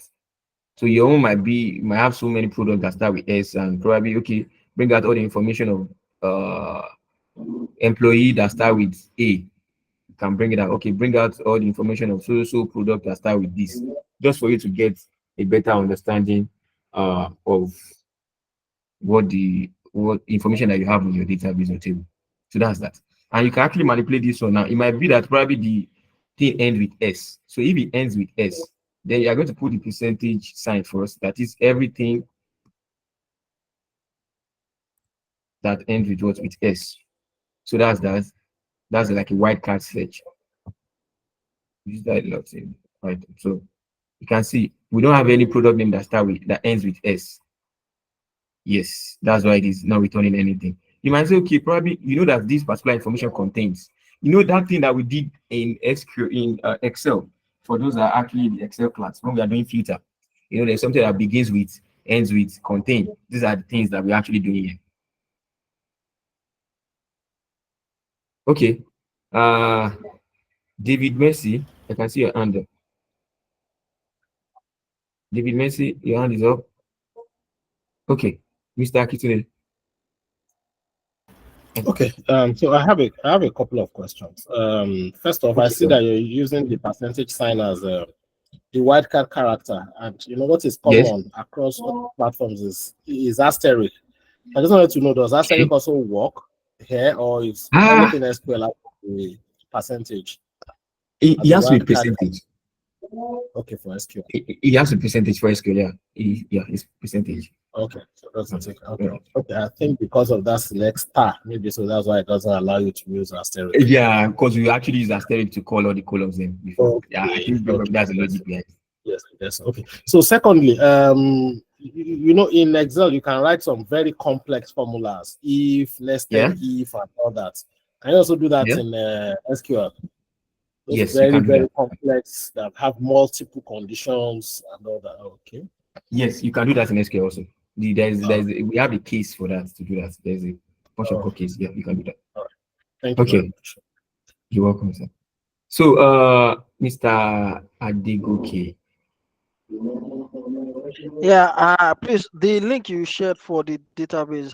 So your own might have so many products that start with S, and probably okay, bring out all the information of employee that start with A. You can bring it out. Okay, bring out all the information of so product that start with this, just for you to get a better understanding of what information that you have in your database or table. So that's that. And you can actually manipulate this one now. It might be that probably the thing ends with S. So if it ends with S, then you are going to put the percentage sign first. That is everything that ends with what? With S. So that's that. That's like a wildcard search. Use that a lot in right. So you can see we don't have any product name that ends with S. Yes, that's why it is not returning anything. You might say, okay, probably you know that this particular information contains, that thing that we did in SQL in Excel. For those that are actually in the Excel class, when we are doing filter, there's something that begins with, ends with, contain. These are the things that we're actually doing here. Okay. David Messi, I can see your hand up. David Messi, your hand is up. Okay, Mr. Akitune. Okay, so I have a couple of questions. First off, I see that you're using the percentage sign as the wildcard character, and what is common across all platforms is asterisk. I just wanted to know, does asterisk also work here, or is anything SQL the percentage? It has to be percentage. Okay, for SQL. It has to be percentage for SQL. Yeah, it's percentage. Okay, so that's it. Okay. Okay, I think because of that select star, maybe so that's why it doesn't allow you to use asterisk. Yeah, because we actually use asterisk to call all the columns in before. Okay. Yeah, I think that's the logic behind it. Yes. Okay. So secondly, you know, in Excel you can write some very complex formulas, if, nested if, and all that. Can you also do that in SQL? Those Yes, very, you can do very that. complex that have multiple conditions and all that. Okay. Yes, you can do that in SQL also. We have a case for that to do that. There's a bunch of code case. Yeah, you can do that. All right. Thank you very much. You're welcome, sir. So, Mr. Adegoke. Yeah, please, the link you shared for the database,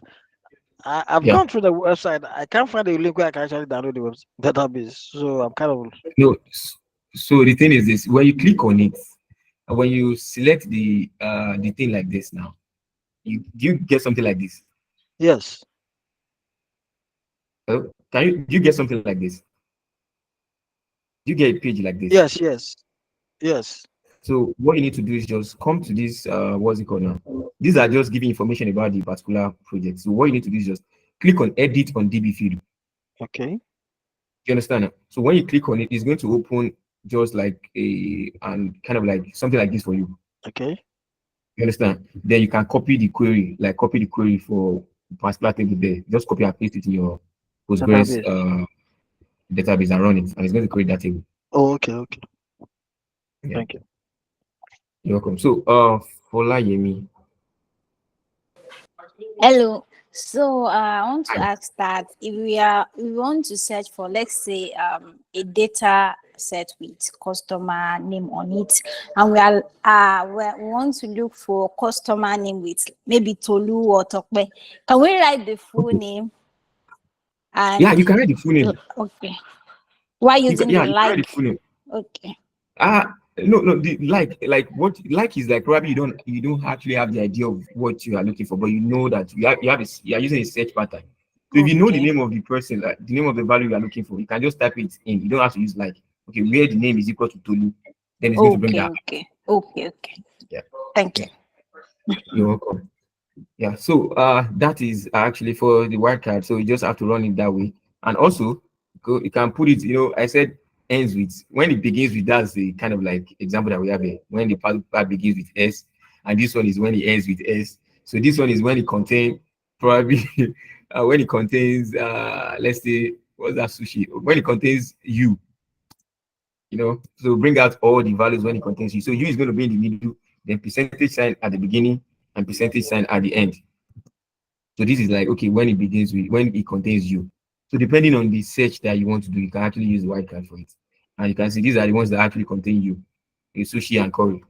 I've gone through the website. I can't find a link where I can actually download the database. So I'm kind of no. So the thing is this: when you click on it, when you select the thing like this now, you get something like this. Yes. Do you get something like this? You get a page like this. Yes. So what you need to do is just come to this, what's it called now? These are just giving information about the particular project. So what you need to do is just click on edit on DB field. Okay. You understand? So when you click on it, it's going to open just like and kind of like something like this for you. Okay. You understand? Then you can copy the query for particular table there. Just copy and paste it in your Postgres database and run it, and it's going to create that table. Oh, okay. Yeah. Thank you. You're welcome. So, Folayemi. Hello. So I want to ask that if we want to search for, let's say, a data set with customer name on it, and we want to look for customer name with maybe Tolu or Tokbe, can we write the full name? And yeah, you can write the full name. Okay. Why using you the can like? write the full name. Okay. No, the like what like is like probably you don't actually have the idea of what you are looking for, but you know that you are using a search pattern. So if you know the name of the person, like the name of the value you are looking for, you can just type it in. You don't have to use like, okay, where the name is equal to Tolu, then it's going to bring that. Okay. Yeah. Thank you. You're welcome. Yeah, so that is actually for the wildcard. So you just have to run it that way. And also you can put it, I said ends with, when it begins with, that's the kind of like example that we have here. When the part begins with S, and this one is when it ends with S. So this one is when it contains probably when it contains let's say, what's that sushi? When it contains U. So bring out all the values when it contains U. So U is going to be in the middle, then percentage sign at the beginning and percentage sign at the end. So this is like, okay, when it contains U. So depending on the search that you want to do, you can actually use the wildcard for it. And you can see these are the ones that actually contain U, in sushi and curry.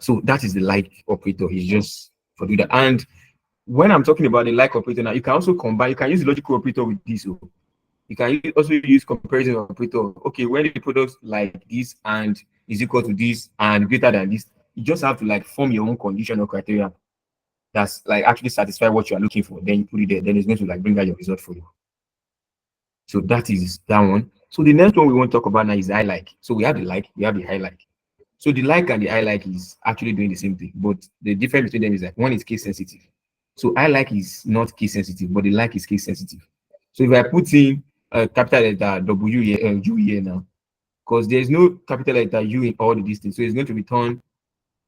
So that is the like operator. It's just for do that. And when I'm talking about the like operator now, you can also combine, you can use the logical operator with this. So you can also use comparison operator. Okay, when the product like this and is equal to this and greater than this, you just have to like form your own condition or criteria that's like actually satisfy what you are looking for. Then you put it there. Then it's going to like bring out your result for you. So that is that one. So the next one we want to talk about now is I like. So we have the like, we have the I like. So the like and the I like is actually doing the same thing, but the difference between them is that one is case sensitive. So I like is not case sensitive, but the like is case sensitive. So if I put in a capital letter W here, U here now, because there's no capital letter U in all the distance, so it's going to return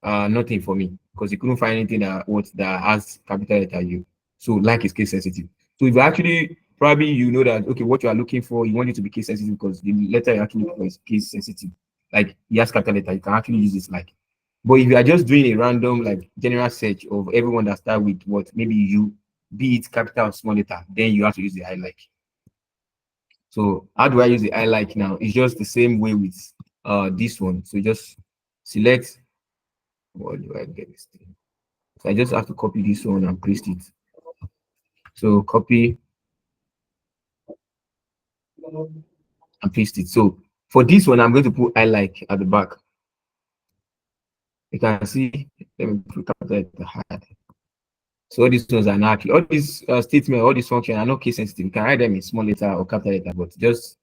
nothing for me because you couldn't find anything that has capital letter U. So like is case sensitive. So if you actually probably that okay, what you are looking for, you want it to be case sensitive because the letter you actually looking for is case sensitive. Like yes, capital letter, you can actually use this like. But if you are just doing a random like general search of everyone that start with what maybe U, be it capital or small letter, then you have to use the I like. So how do I use the I like now? It's just the same way with this one. So just select. What do I get this thing? So I just have to copy this one and paste it. So copy and paste it. So for this one, I'm going to put I like at the back. You can see, let me put capital hard. So all these ones are not all these statements, all these functions are not case sensitive. You can write them in small letter or capital letter, but just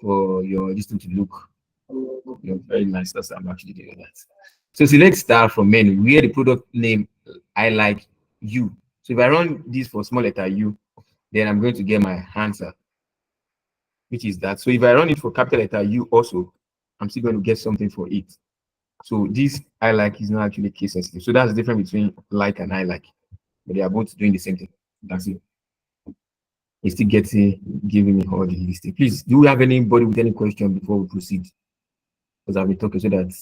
for your this thing to look, very nice. That's I'm actually doing that. So select star from menu where the product name I like you. So if I run this for small letter U, then I'm going to get my answer, which is that. So if I run it for capital letter U also, I'm still going to get something for it. So this I like is not actually case sensitive. So that's the difference between like and I like, but they are both doing the same thing. That's it. It's still giving me all the listing. Please, do we have anybody with any question before we proceed? Because I've been talking so that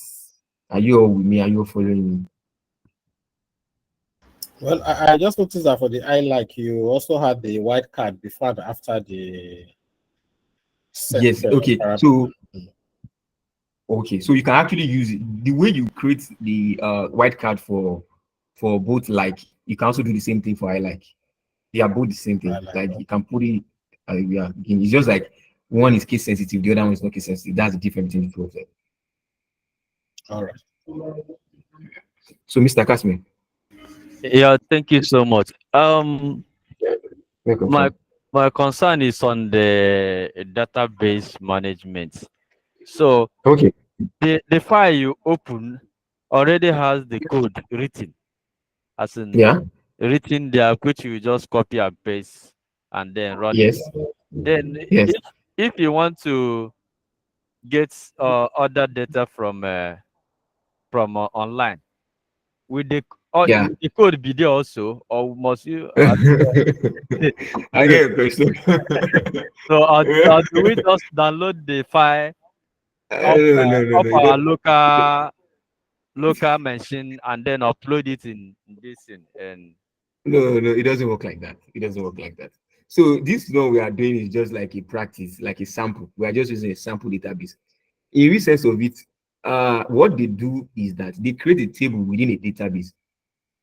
are you all with me? Are you all following me? Well, I just noticed that for the I like you also had the white card before and after the Yes. Okay. So you can actually use it the way you create the white card for both like you can also do the same thing for I like. They are both the same thing. Like you can put it yeah, again, it's just like one is case sensitive, the other one is not case sensitive. That's the difference between the two of them. All right. So Mr. Kasmi. Yeah, thank you so much. Welcome, My sir. my concern is on the database management. So Okay. the file you open already has the code written, as in Yeah. written there, which you just copy and paste and then run it. Yes. Then Yes. if you want to get other data from online, will Yeah. the code be there also, or must you I get your question. so do we just download the file No, no, no, of no. You our don't. local machine and then upload it in this thing? And No, no, it doesn't work like that. It doesn't work like that. So this one we are doing is just like a practice, like a sample. We are just using a sample database. In real sense of it, what they do is that they create a table within a database.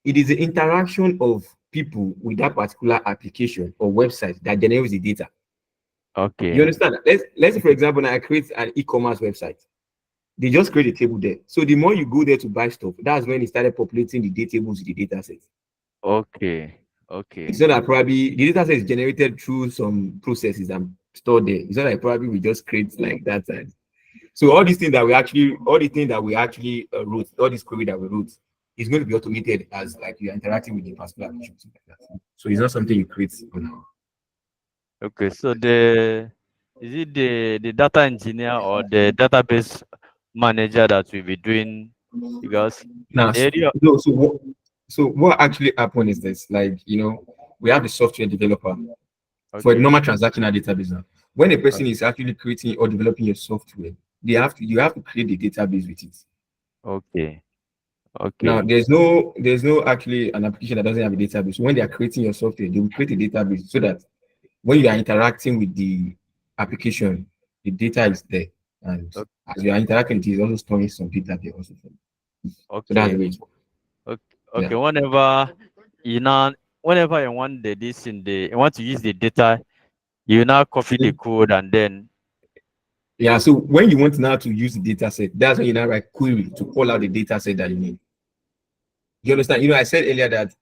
It is the interaction of people with that particular application or website that generates the data. You okay, understand? Let's say, for example, now I create an e-commerce website. They just create a table there. So the more you go there to buy stuff, that's when it started populating the data tables with the data set. okay, It's okay, not that probably the data set is generated through some processes and stored there. It's not like probably we just create like that. And so all these things that we actually, all the things that we actually wrote, all this query that we wrote, is going to be automated as like you're interacting with the particular application. Like that. So it's not something you create on. okay. So is it the data engineer or the database manager that will be doing, because Now, the area? no, so what actually happened is this, like, we have the software developer for a Okay, normal transactional database now. When a person is actually creating or developing your software, you have to create the database with it. okay, Now, okay, there's no actually an application that doesn't have a database. So when they are creating your software, they will create a database so that when you are interacting with the application, the data is there. And okay, as you are interacting, it is also storing some data there also. So that's the okay, way it works. okay. Yeah. Whenever you want you want to use the data, you now copy the code and then. Yeah, so when you want now to use the data set, that's when you now write query to call out the data set that you need. You understand? I said earlier that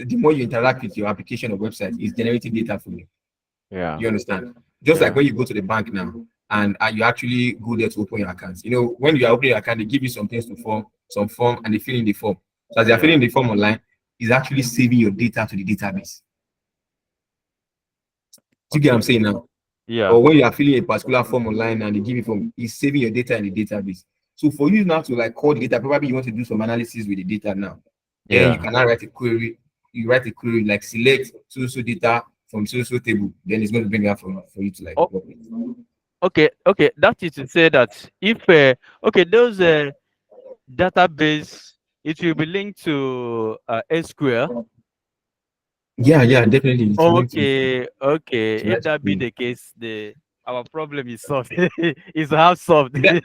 the more you interact with your application or website, it's generating data for you. Yeah, You understand? Just like yeah, when you go to the bank now and you actually go there to open your account. When you are opening your account, they give you some things to some form, and they fill in the form. So as they're filling the form online, it's actually saving your data to the database. Do you get what I'm saying now? yeah, Or when you are filling a particular form online and they give you form, it's saving your data in the database. So for you now to like call the data, probably you want to do some analysis with the data now. Then you yeah. can now write a query. You write a query like select so data from so table. Then it's going to bring that for you to like Oh, work with. okay. That is to say that if those database, it will be linked to SQL. Yeah, definitely. It's linked to Okay. If that be it. the case, our problem is solved. Is half solved. That,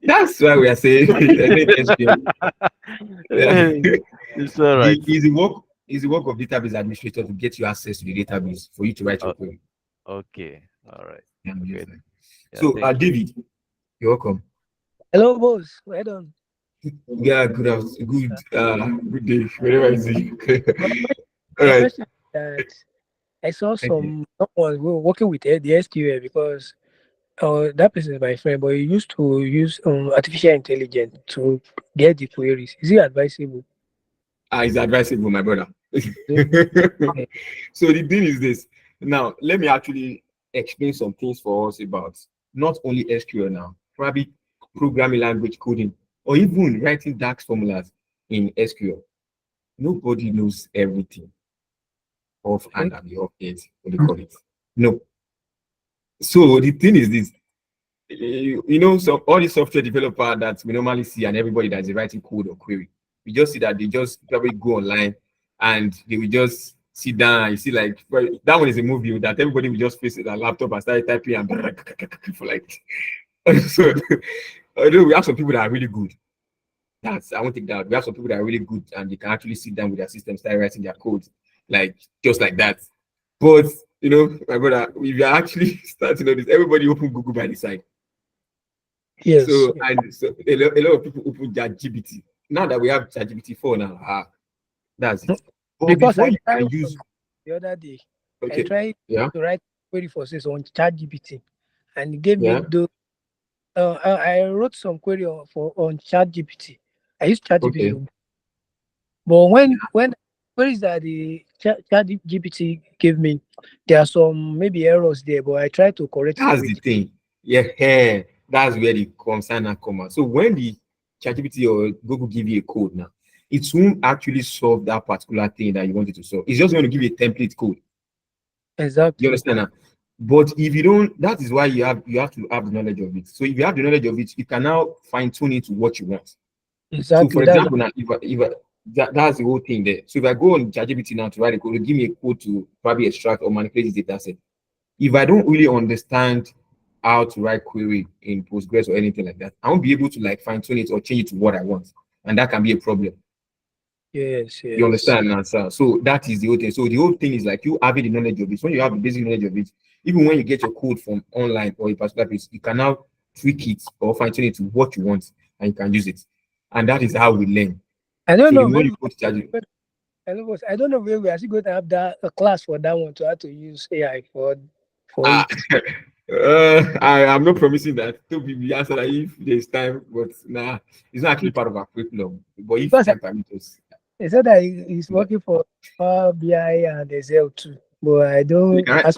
that's why we are saying yeah. It's all right. Is the work of database administrator to get you access to the database for you to write your query. Okay. All right. Yeah, Okay. Yeah, so thank you. David, you're welcome. Hello, boss. Well done. Yeah, good day, wherever I see you. All My right. question is that I saw Thank you. someone working with the SQL because that person is my friend, but he used to use artificial intelligence to get the queries. Is it advisable? It's advisable, my brother. Yeah. So the thing is this. Now, let me actually explain some things for us about not only SQL now, probably programming language coding, or even writing DAX formulas in SQL. Nobody knows everything offhand and the off it, what they call it. No. So the thing is this. So all the software developer that we normally see and everybody that's writing code or query, we just see that they just probably go online and they will just sit down and you see like, well, that one is a movie that everybody will just face it a laptop and start typing and for like so although we have some people that are really good. That's I won't take that. We have some people that are really good and they can actually sit down with their system, start writing their code like just like that. But my brother, if you're actually starting on this, everybody open Google by the side. Yes. So and so a lot of people open ChatGPT. Now that we have ChatGPT 4 now, that's it. But Because before I you tried can use the other day. I okay, tried yeah, to write query for this on ChatGPT, and it gave me yeah, the. I wrote some query on ChatGPT. I used okay. ChatGPT, but when queries that the ChatGPT gave me, there are some maybe errors there, but I tried to correct it That's the with. thing. Yeah, that's where the concern now come out. So when the ChatGPT or Google give you a code now, it won't actually solve that particular thing that you wanted to solve. It's just going to give you a template code. You Exactly. understand that? But if you don't, that is why you have to have the knowledge of it. So if you have the knowledge of it, you can now fine tune it to what you want. So for Exactly. That's example, now that's the whole thing there. So if I go on ChatGPT now to write a code, it'll give me a code to probably extract or manipulate this data set. If I don't really understand how to write query in Postgres or anything like that, I won't be able to like fine tune it or change it to what I want, and that can be a problem. yes, You yes. understand now, sir? So that is the whole thing. So the whole thing is like you having the knowledge of it. When you have the basic knowledge of it, even when you get your code from online or a particular place, you can now tweak it or fine tune it to what you want, and you can use it. And that is how we learn. I don't So the know. more Maybe you go to ChatGPT, I don't know where we are still going to have that a class for that one to how to use AI for ah, it. I am not promising that to be the answer that if there's time, but nah, it's not actually part of our curriculum. But if Because time permits us, they said that he's yeah, working for Power BI and Excel too. But I so you don't can as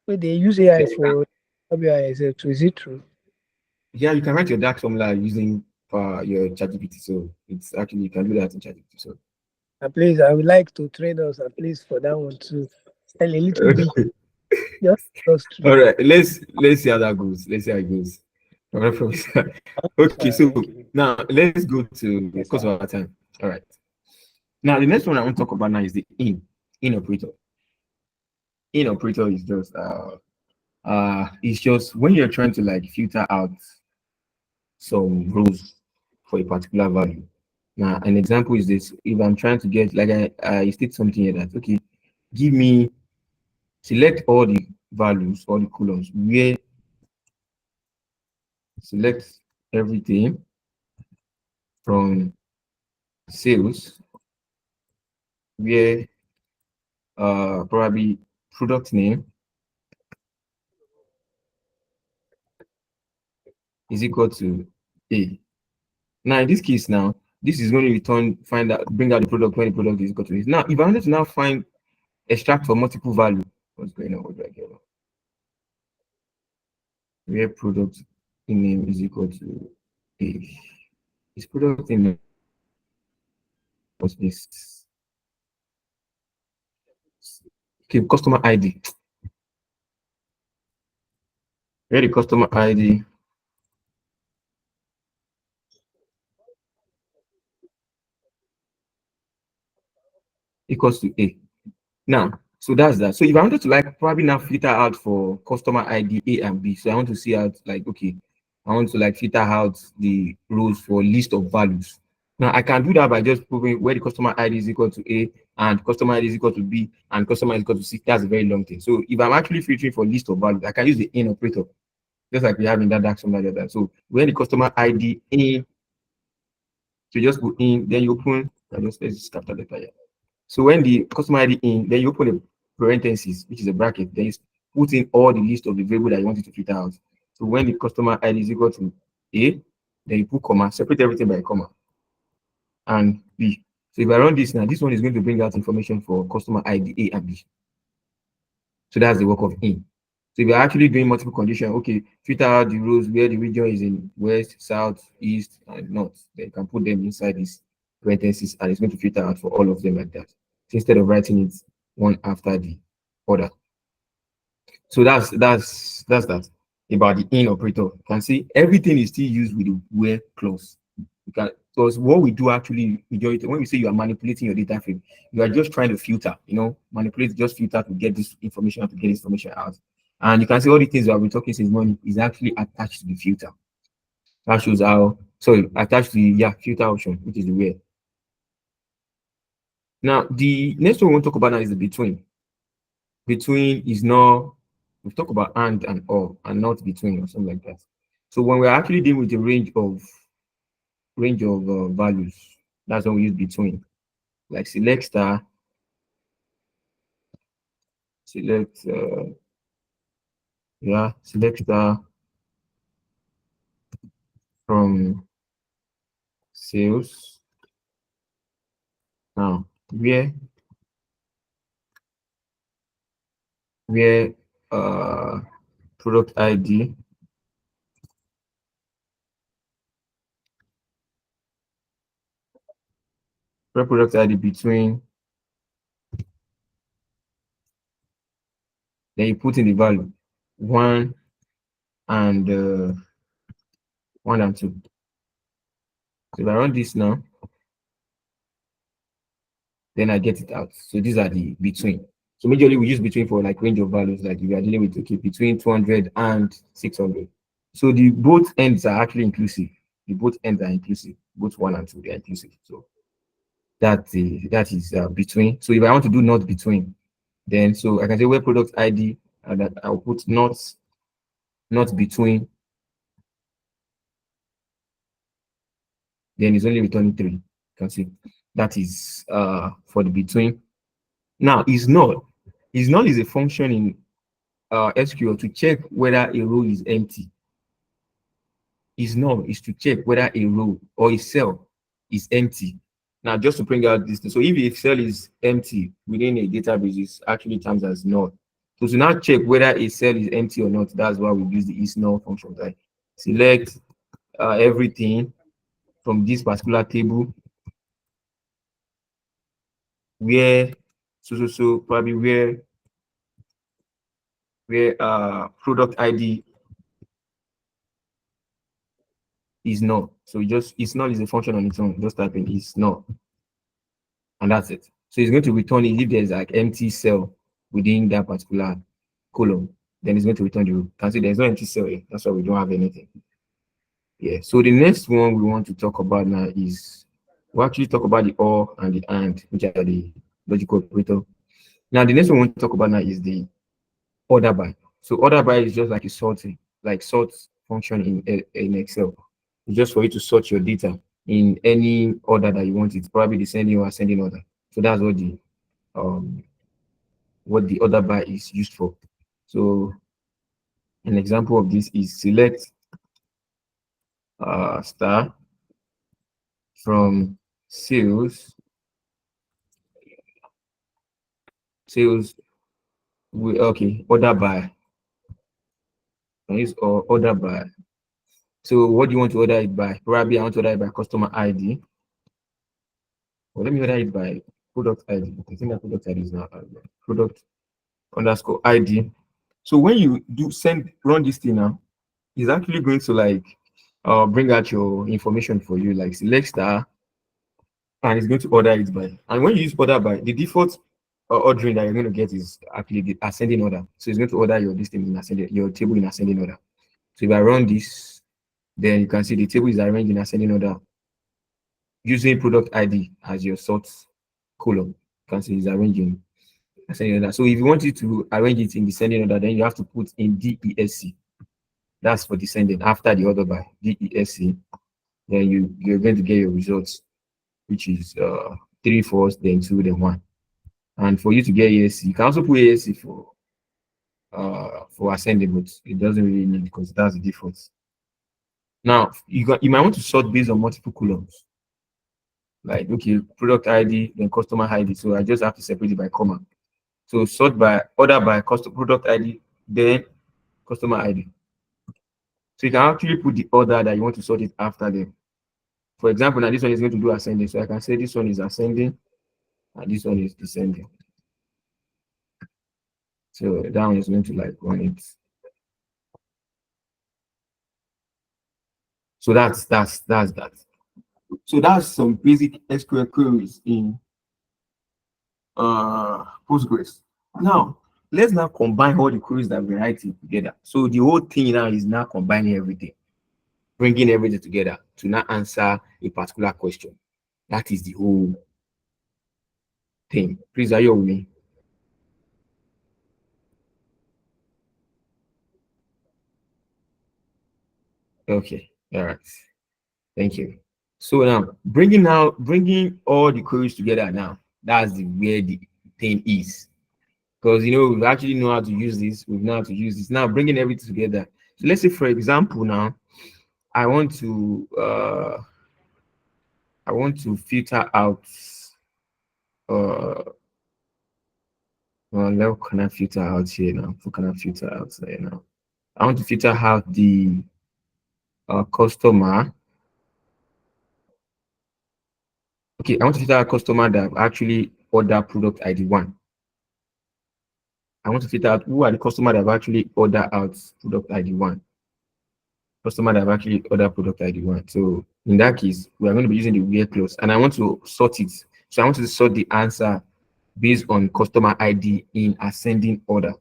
well, they use yeah, AI for Power BI and Excel too. Is it true? you can write your DAX formula using your ChatGPT. So it's actually you can do that in ChatGPT. So And please, I would like to train us at least for that one too. And a little bit. Just us too. all right, let's see how that goes. Let's see how it goes. I'm not promise that. Okay, so Okay. now let's go to Yes, because sir. of our time. All right. Now the next one I want to talk about now is the in operator. In operator is just it's just when you're trying to like filter out some rows for a particular value. Now, an example is this: if I'm trying to get like I state something here that okay, give me select all the values, all the columns where select everything from sales where probably product name is equal to A. Now in this case now, this is going to return bring out the product when the product is equal to this. Now, if I wanted to now find extract for multiple value, what's going on? What do I get? Where product name is equal to A. Is product name was this? Okay, customer ID. Where the customer ID equals to A. Now, so that's that. So if I wanted to like probably now filter out for customer ID A and B, so I want to see out like okay, I want to like filter out the rows for list of values. Now I can do that by just proving where the customer ID is equal to A and customer ID is equal to B and customer is equal to C. That's a very long thing. So if I'm actually filtering for list of values, I can use the in operator, just like we have in that DAX something like that. So when the customer ID in, so just go in, then you open, let's just capture the letter here. So when the customer ID in, then you open a parenthesis, which is a bracket, then you put in all the list of the variable that you want it to filter out. So when the customer ID is equal to A, then you put comma, separate everything by a comma, and B. So if I run this now, this one is going to bring out information for customer ID A and B. So that's the work of in. So if you're actually doing multiple condition, okay, filter out the rows where the region is in west, south, east, and north. Then you can put them inside these parentheses, and it's going to filter out for all of them like that. So instead of writing it one after the other. So that's that about the in operator. You can see everything is still used with the where clause. Because what we do actually, majority, when we say you are manipulating your data frame, you are just trying to filter, manipulate, just filter to get this information out, to get this information out. And you can see all the things that we're talking since morning is actually attached to the filter. That shows how, attached to the filter option, which is the where. Now, the next one we want to talk about now is the between. Between is not, we talk about and or, and not between or something like that. So when we're actually dealing with a range of values, that's when we use between. Like select star, select star from sales. Now where product ID between, then you put in the value 1 and 2. So if I run this now, then I get it out. So these are the between. So majorly we use between for like range of values, like if you are dealing with between 200 and 600. So the both ends are actually inclusive. Both 1 and 2, they are inclusive. So that is between. So if I want to do not between, then so I can say where product ID, and that I'll put not between, then it's only returning 3. You can see that is for the between. Now is null is a function in SQL to check whether a row is empty. Is null is to check whether a row or a cell is empty. Now, just to bring out this, so if a cell is empty within a database, it's actually terms as null. So to now check whether a cell is empty or not, that's why we use the is null function. Right? Select everything from this particular table where probably where product ID is null. So is null is a function on its own. Just type in is null, and that's it. So it's going to return it if there's like empty cell within that particular column. Then it's going to return the row. You can see there's no empty cell here. That's why we don't have anything. Yeah. So the next one we want to talk about now is we'll actually talk about the or and the and, which are the logical operator. Now the next one we want to talk about now is the order by. So order by is just like a sorting, like sort function in Excel. It's just for you to sort your data in any order that you want it, probably descending or ascending order. So that's what the order by is used for. So an example of this is select star from sales order by. And use order by. So what do you want to order it by? Probably I want to order it by customer ID. Well, let me order it by product ID. I think that product ID is now product underscore ID. So when you run this thing now, it's actually going to like bring out your information for you, like select star, and it's going to order it by. And when you use order by, the default ordering that you're going to get is actually the ascending order. So it's going to order your your table in ascending order. So if I run this, then you can see the table is arranged in ascending order using product ID as your sort column. You can see it's arranging ascending order. So if you want it to arrange it in descending order, then you have to put in DESC. That's for descending after the order by DESC. Then you're going to get your results, which is 3 4, then 2, then 1. And for you to get ESC, you can also put ESC for for ascending, but it doesn't really need because that's the default. Now you might want to sort based on multiple columns. Like okay, product ID, then customer ID. So I just have to separate it by comma. So sort by order by product ID, then customer ID. So you can actually put the order that you want to sort it after them. For example, now this one is going to do ascending. So I can say this one is ascending and this one is descending. So that one is going to like run it. So that's that. So that's some basic SQL queries in Postgres. Now let's now combine all the queries that we're writing together. So the whole thing now is now combining everything, bringing everything together to now answer a particular question. That is the whole thing. Please, are you with me? Okay, all right. Thank you. So now bringing all the queries together now, that's where the thing is. Because we actually know how to use this, we know how to use this. Now bringing everything together. So let's say for example now, I want to filter out what can I filter out here now? What can I filter out here now? I want to filter out the customer. Okay, I want to filter out customer that actually order product ID 1. I want to filter out who are the customer that have actually ordered out product ID 1. Customer that have actually ordered product ID 1. So in that case, we are going to be using the where clause, and I want to sort it. So I want to sort the answer based on customer ID in ascending order.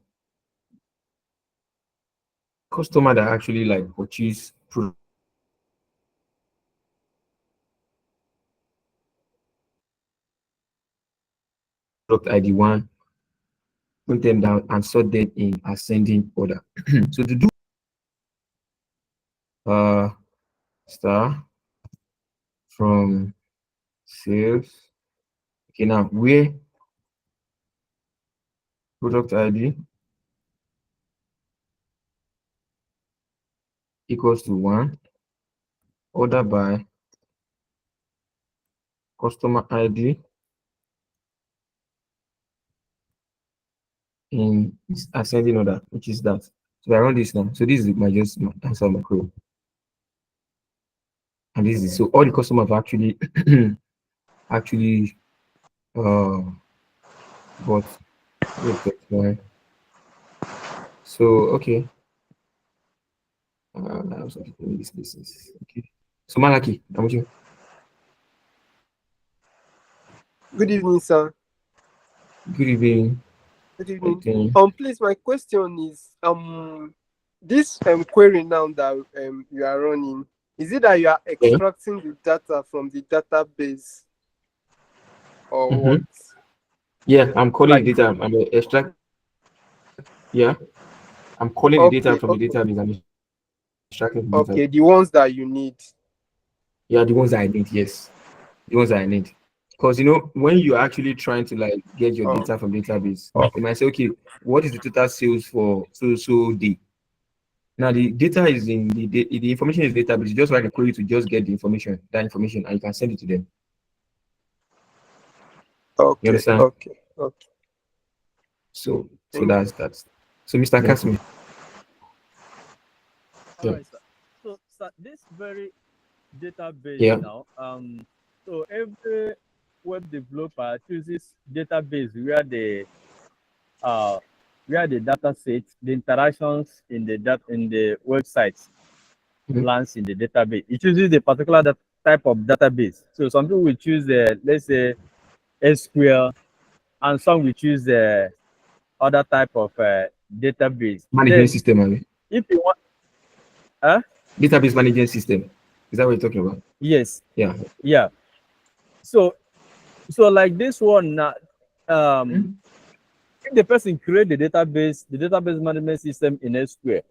Customer that actually like purchase product ID 1, put them down and sort them in ascending order. So to do star from sales. Okay, now where product ID equals to 1, order by customer ID in ascending order, which is that. So I run this now. So this is my answer my code. And this is so all the customers have actually bought wait, so okay. This is okay. So Malaki, I'm with you. Good evening, sir. Good evening. Good evening. Okay. Please, my question is this query now that you are running, is it that you are extracting the data from the database or what? Yeah, I'm calling the data. I'm extract. Yeah, I'm calling the data from the database. I'm extracting the Okay, the ones that you need. Yeah, the ones I need. Yes, the ones I need. Because when you're actually trying to like get your data from database, you might say, okay, what is the total sales for so day? Now the data is in the information is database. You just write a query to just get the information, and you can send it to them. Okay. You understand? Okay. So that's that. So Mr. Kasmi. All right, sir. So this very database now, so every web developer chooses database where the data set, the interactions in the websites lands in the database. It chooses the particular type of database. So some people will choose let's say SQL, and some will choose the other type of database. Management system, if you want, database management system. Is that what you're talking about? Yes. Yeah. So like this one now, if the person create the database management system in SQL,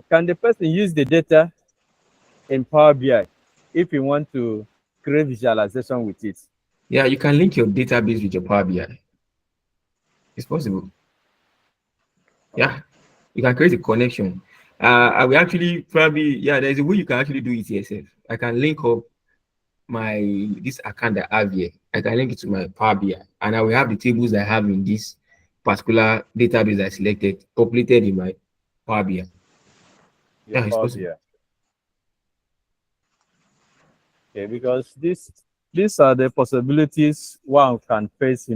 can the person use the data in Power BI if you want to create visualization with it? Yeah, you can link your database with your Power BI. It's possible. Yeah, you can create a connection. I will actually probably, yeah, there's a way you can actually do it yourself. I can link up my this account that I have here. I can link it to my Power BI, and I will have the tables I have in this particular database I selected populated in my Power BI. Your Yeah, it's Power possible. BI. Okay, because these are the possibilities one can face uh,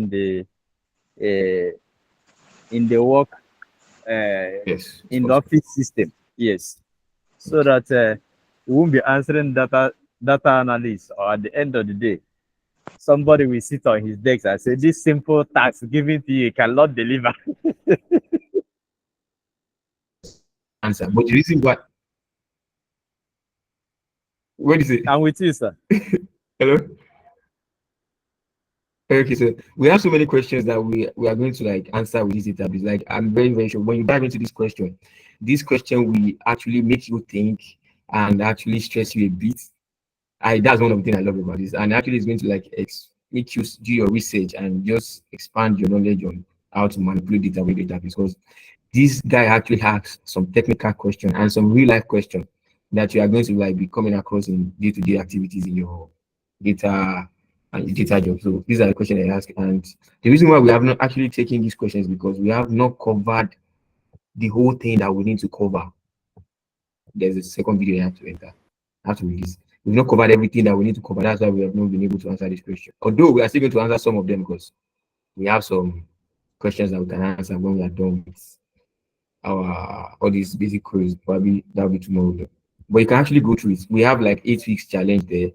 in the work Yes, it's in the possible. office system. Yes, so Yes. that you won't be answering data analyst, or at the end of the day, somebody will sit on his desk and say, "This simple task given to you cannot deliver." Answer. But the reason why, what is it? I'm with you, sir. Hello? Okay, so we have so many questions that we are going to like answer with this database. Like I'm very, very sure when you dive into this question will actually make you think and actually stress you a bit. That's one of the things I love about this. And actually it's going to like make you do your research and just expand your knowledge on how to manipulate data with data, because this guy actually has some technical question and some real life question that you are going to like be coming across in day-to-day activities in your data and the data job. So these are the questions I ask. And the reason why we have not actually taken these questions because we have not covered the whole thing that we need to cover. There's a second video you have to enter, have to release. We've not covered everything that we need to cover. That's why we have not been able to answer this question. Although we are still going to answer some of them because we have some questions that we can answer when we are done with our all these basic queries. Probably that'll be tomorrow. But you can actually go through it. We have like 8 weeks challenge there,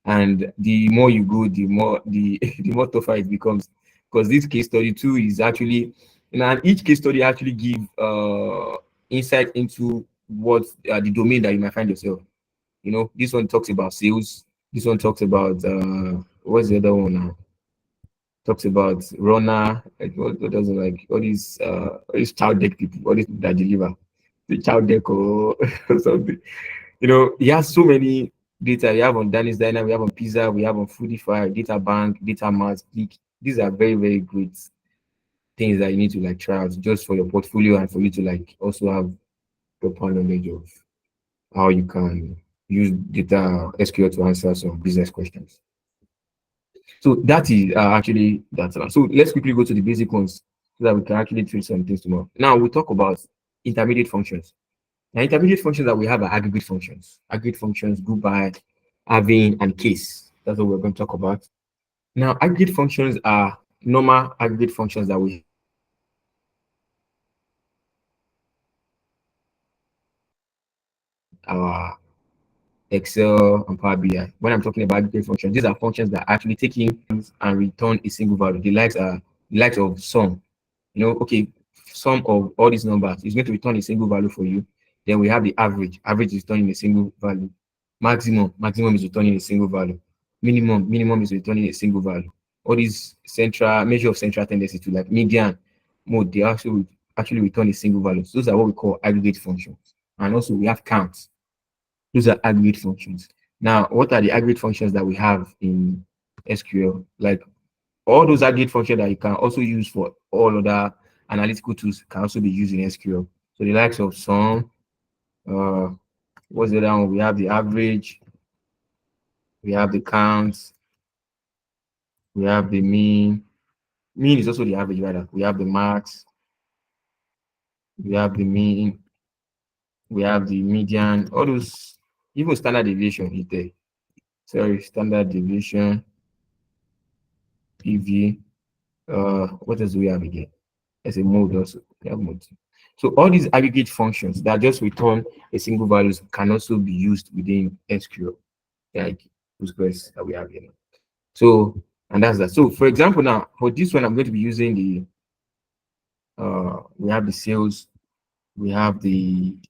and the more you go, the more the more tougher it becomes. Because this case study too is actually, and each case study actually give insight into what the domain that you might find yourself. This one talks about sales. This one talks about what's the other one now? Talks about runner, like what doesn't like all these child deck people, all these that deliver the child deck or, or something. He has so many data. We have on Danny's Diner, we have on Pizza, we have on Foodify, Data Bank, Data Mart. These are very, very great things that you need to like try out just for your portfolio and for you to like also have proper knowledge of how you can use data SQL to answer some business questions. So that is actually that. So let's quickly go to the basic ones so that we can actually treat some things tomorrow. Now we talk about intermediate functions. Now intermediate functions that we have are aggregate functions. Aggregate functions go by having and case. That's what we're going to talk about. Now aggregate functions are normal aggregate functions that we our Excel and Power BI. When I'm talking about aggregate functions, these are functions that actually take in and return a single value. The likes of sum. Okay, sum of all these numbers is going to return a single value for you. Then we have the average. Average is returning a single value. Maximum is returning a single value. Minimum is returning a single value. All these measure of central tendency to like median mode, they actually return a single value. So those are what we call aggregate functions. And also we have counts. Those are aggregate functions. Now, what are the aggregate functions that we have in SQL? Like all those aggregate functions that you can also use for all other analytical tools can also be used in SQL. So the likes of sum, what's the other one? We have the average, we have the count, we have the mean. Mean is also the average, rather. We have the max, we have the mean, we have the median, all those, even standard deviation is there. Sorry, standard deviation, PV. What else do we have again? As a mode also. We have mode. So all these aggregate functions that just return a single values can also be used within SQL, like Postgres that we have here. So, and that's that. So for example, now for this one, I'm going to be using we have the sales, we have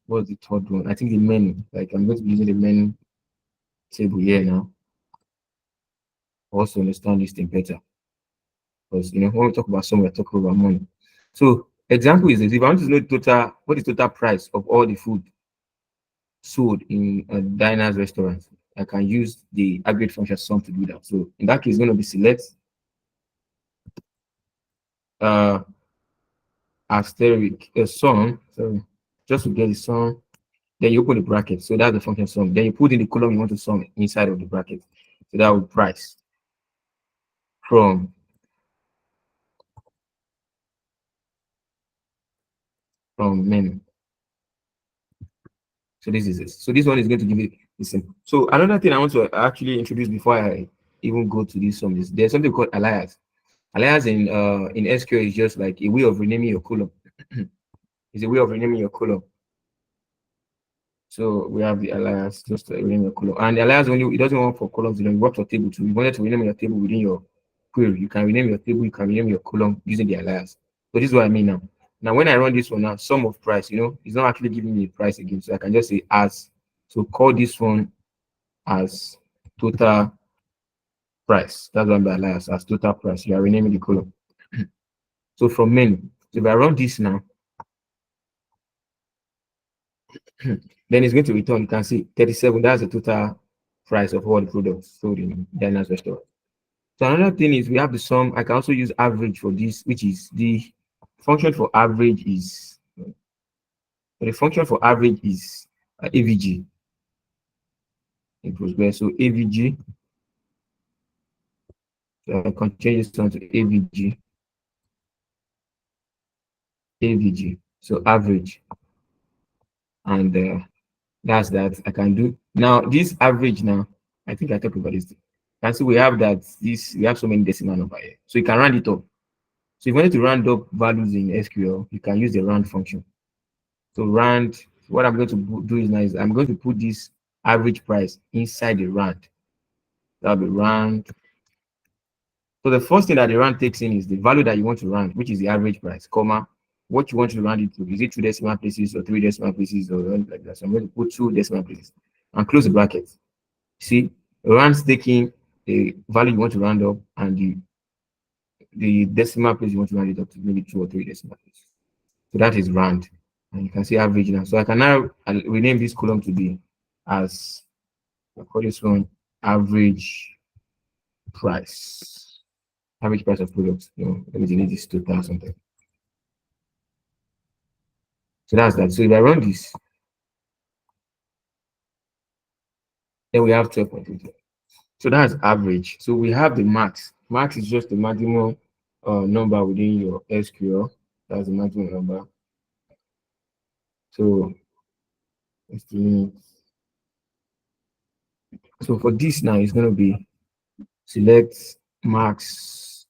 what's the third one? I think the menu. Like I'm going to be using the menu table here now. Also understand this thing better. Because when we talk about some, we're talking about money. So example is this: if I want to know what is total price of all the food sold in a diner's restaurant, I can use the aggregate function sum to do that. So in that case, it's going to be select asterisk a sum. So just to get the sum, then you open the bracket. So that's the function sum. Then you put in the column you want to sum inside of the bracket. So that would price from menu. So this is it. So this one is going to give you the same. So another thing I want to actually introduce before I even go to this sum is there's something called alias. Alias in SQL is just like a way of renaming your column. It's a way of renaming your column. So we have the alias just to rename your column. And the alias only it doesn't work for columns, it works for table too. You wanted to rename your table within your query. You can rename your table, you can rename your column using the alias. So this is what I mean now. Now, when I run this one now, sum of price, it's not actually giving me the price again. So I can just say as. So call this one as total price. That's one by alias as total price. You are renaming the column. So from menu, so if I run this now, then it's going to return. You can see 37. That's the total price of all the products sold in Dana's restaurant. So another thing is we have the sum. I can also use average for this, which is the function for average is AVG in Postgres. So AVG. So I can change this one to AVG. AVG. So average. And that's that I can do. Now this average now, I think I talked about this. And so we have we have so many decimal number here. So you can round it up. So if you wanted to round up values in SQL, you can use the round function. So round, what I'm going to do is now is I'm going to put this average price inside the round. That'll be round. So the first thing that the round takes in is the value that you want to round, which is the average price, comma, what you want to round it to. Is it 2 decimal places or 3 decimal places or like that? So I'm going to put 2 decimal places and close the bracket. See, round's taking the value you want to round up and the decimal place you want to round it up to maybe 2 or 3 decimal places. So that is round. And you can see average now. So I can now rename this column to be as, I call this one average price. Average price of products. Let me delete this total something. So that's that. So if I run this, then we have 12.2. So that's average. So we have the max. Max is just the maximum number within your SQL. That's the maximum number. So let's delete. So for this now, it's going to be select max.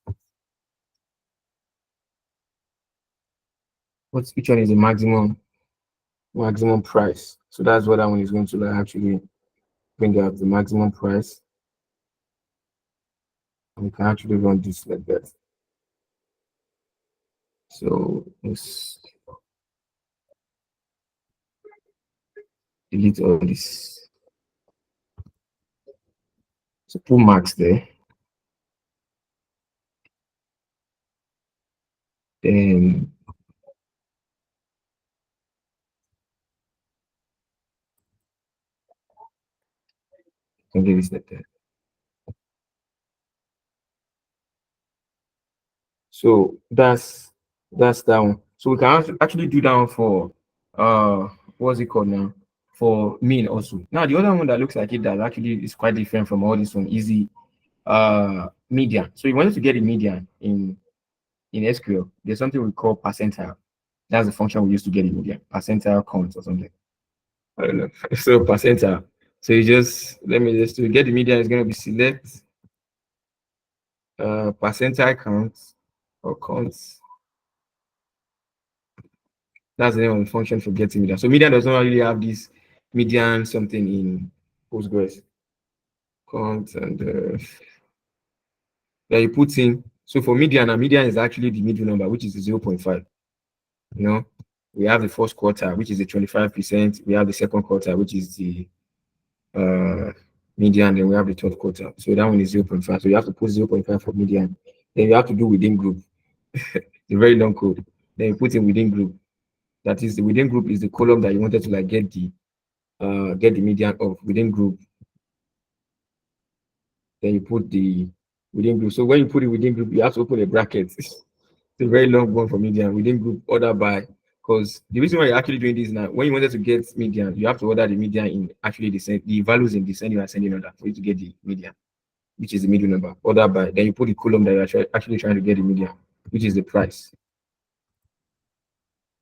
Which one is the maximum price? So that's what that one is going to actually bring out, the maximum price. We can actually run this like that. So let's delete all this. So put max there. Then can get this like that. So that's that one. So we can actually do that one for what's it called now? For mean also. Now the other one that looks like it that actually is quite different from all this one is the median. So you wanted to get the median in SQL. There's something we call percentile. That's the function we use to get the median. Percentile count or something. I don't know. So percentile. So you just to get the median is going to be select percentile count or counts. That's the name of the function for getting median. So median does not really have this median something in Postgres. Count and that you put in. So for median, a median is actually the middle number, which is 0.5. We have the first quarter, which is the 25%. We have the second quarter, which is the median. Then we have the third quarter. So that one is 0.5. So you have to put 0.5 for median. Then you have to do within group. It's a very long code. Then you put in within group. That is the within group is the column that you wanted to get the median of within group. Then you put the within group. So when you put it within group, you have to open a bracket. It's a very long one for median. We didn't group order by, because the reason why you're actually doing this now, when you wanted to get median, you have to order the median in actually the values in descending and ascending order for you to get the median, which is the middle number. Order by, then you put the column that you're actually trying to get the median, which is the price.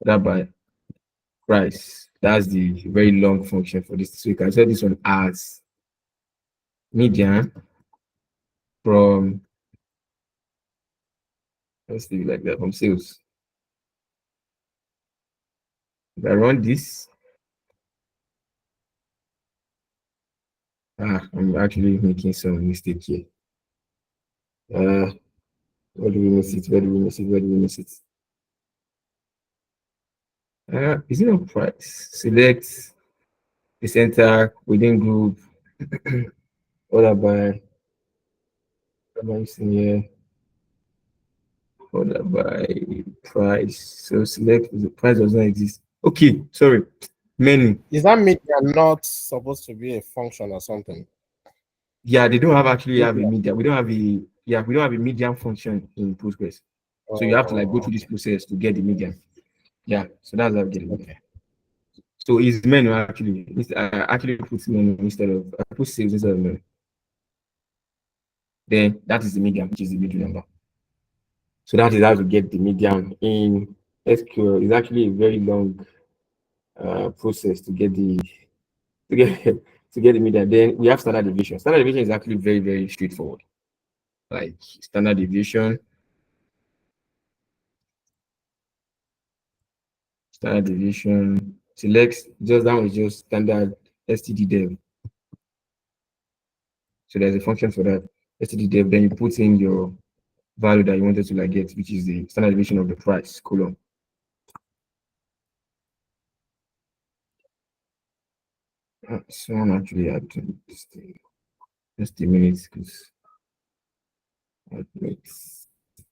Order by price. That's the very long function for this. So you can set this one as median from, let's leave it like that, from sales. If I run this, I'm actually making some mistake here. Where do we miss it? Where do we miss it? Where do we miss it? Is it on price? Select the center within group. Order by, what am I using here? Order by price. So select the price does not exist. Okay, sorry. Menu. Is that median not supposed to be a function or something? Yeah, they don't have actually have a median. We don't have a median function in Postgres. So you have to like go through this process to get the median. Yeah, so that's how I get it. Okay. So it's menu actually. I actually put menu instead of, I put sales instead of menu. Then that is the median, which is the middle number. So that is how to get the median in SQL. It's actually a very long process to get the median. Then we have standard deviation. Standard deviation is actually very, very straightforward. Like standard deviation. Standard deviation. Select just that one is just standard std dev. So there's a function for that std dev. Then you put in your value that you wanted to like get, which is the standard deviation of the price column. Someone actually had to this thing. Just a minute, because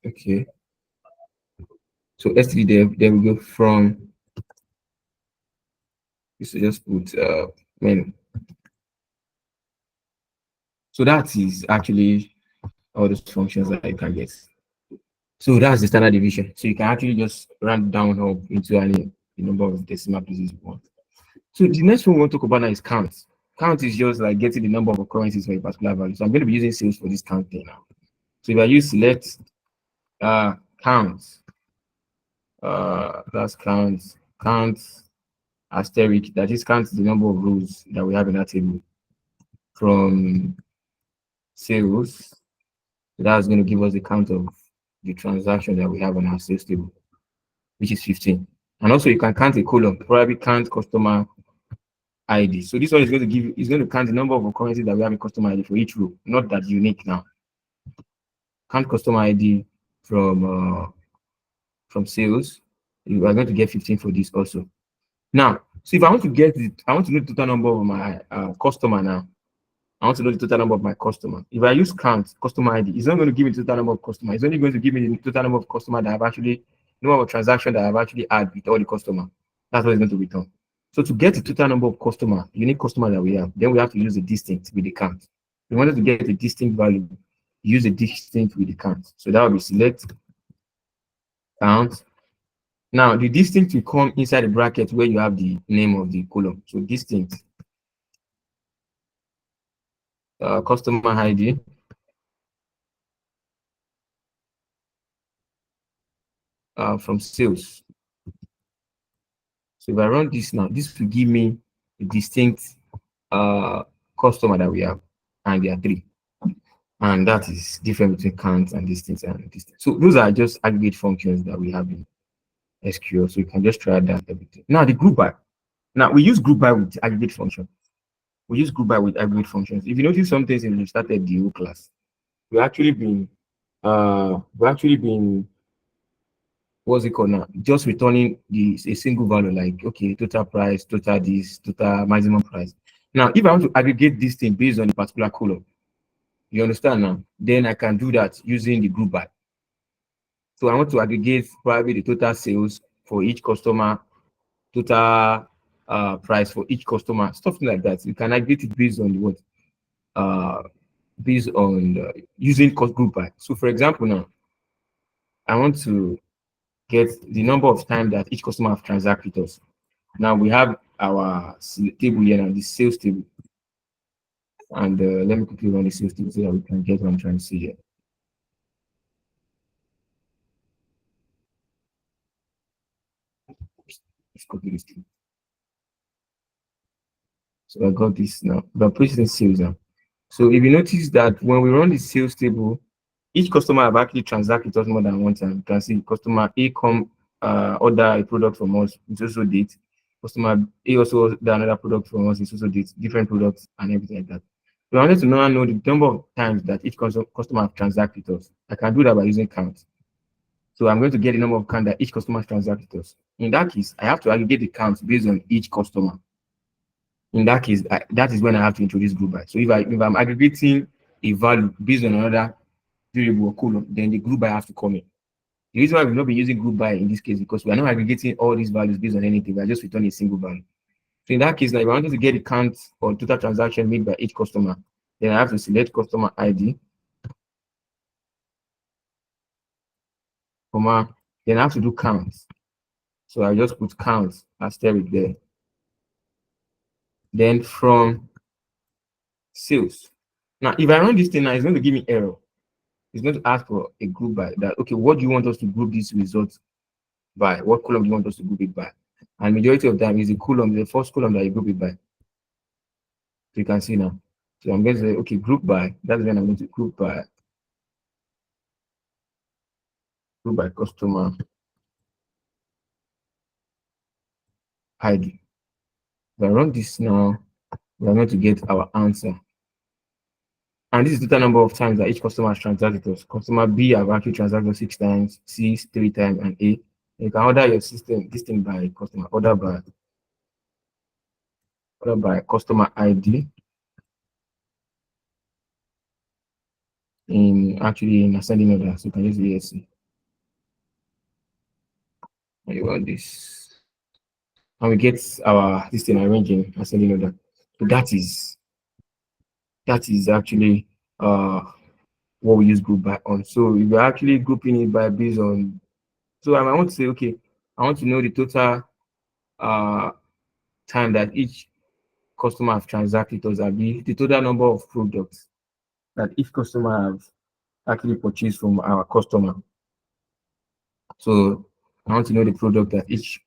okay. So std dev, then we go from, so just put menu. So that is actually all those functions that you can get. So that's the standard deviation. So you can actually just run down up into any the number of decimal places you want. So the next one we want to talk about now is count. Count is just like getting the number of occurrences for a particular value. So I'm going to be using sales for this count thing now. So if I use select count, that's count asterisk, that is count the number of rows that we have in that table from sales. That's going to give us the count of the transaction that we have on our sales table, which is 15. And also you can count a column, probably count customer ID. So this one is going to give you, is going to count the number of occurrences that we have in customer ID for each row, not that unique now. Count customer ID from sales. You are going to get 15 for this also. Now, so if I want to get it, I want to know the total number of my customer now. I want to know the total number of my customer. If I use count customer ID, it's not going to give me the total number of customer. It's only going to give me the total number of customer that I've actually, number of transaction that I've actually had with all the customer. That's what it's going to return. So to get the total number of customer, unique customer that we have, then we have to use a distinct with the count. If we wanted to get a distinct value, use a distinct with the count. So that will be select count. Now the distinct will come inside the bracket where you have the name of the column. So distinct. Customer ID, from sales. So if I run this now, this will give me a distinct customer that we have, and there are 3. And that is different between count and distinct and distinct. So those are just aggregate functions that we have in SQL. So you can just try that everything. Now the group by. Now we use group by with aggregate function. We use group by with aggregate functions. If you notice some things when we started the whole class, we actually been what's it called now? Just returning a single value, like okay, total price, total this, total maximum price. Now, if I want to aggregate this thing based on a particular column, you understand now? Then I can do that using the group by. So I want to aggregate probably the total sales for each customer, total price for each customer, stuff like that. You can aggregate it based on what based on using group by. So for example now, I want to get the number of times that each customer have transacted with us. Now we have our table here now, the sales table. And let me quickly run the sales table so that we can get what I'm trying to see here. Let's copy this too. So I got this now. We're putting sales now. So if you notice that when we run the sales table, each customer have actually transacted with us more than one time. You can see customer A come order a product from us, it's also date. Customer A also order another product from us, it's also date, different products and everything like that. So I wanted to know the number of times that each customer have transacted with us. I can do that by using count. So I'm going to get the number of count that each customer has transacted with us. In that case, I have to aggregate the counts based on each customer. In that case, that is when I have to introduce group by. So if I'm aggregating a value based on another variable or column, then the group by has to come in. The reason why we've not been using group by in this case is because we are not aggregating all these values based on anything. We are just returning a single value. So in that case, now if I wanted to get the count or total transaction made by each customer, then I have to select customer ID, comma, then I have to do count. So I just put count asterisk there. Then from sales. Now, if I run this thing now, it's going to give me error. It's going to ask for a group by that. Okay, what do you want us to group these results by? What column do you want us to group it by? And majority of time is the column, the first column that you group it by. So you can see now. So I'm going to say, okay, group by. That's when I'm going to group by customer ID. If I run this now, we're going to get our answer. And this is the total number of times that each customer has transacted with us. Customer B have actually transacted 6 times, C 3 times, and A. You can order your system, this thing by customer, order by customer ID. In ascending order, so you can use the ESC. And you want this. And we get our this thing arranging ascending order. So that is actually what we use group by on. So if you're actually grouping it by based on, so I want to say, okay, I want to know the total time that each customer have transacted with us, the total number of products that each customer have actually purchased from our customer. So I want to know the product that each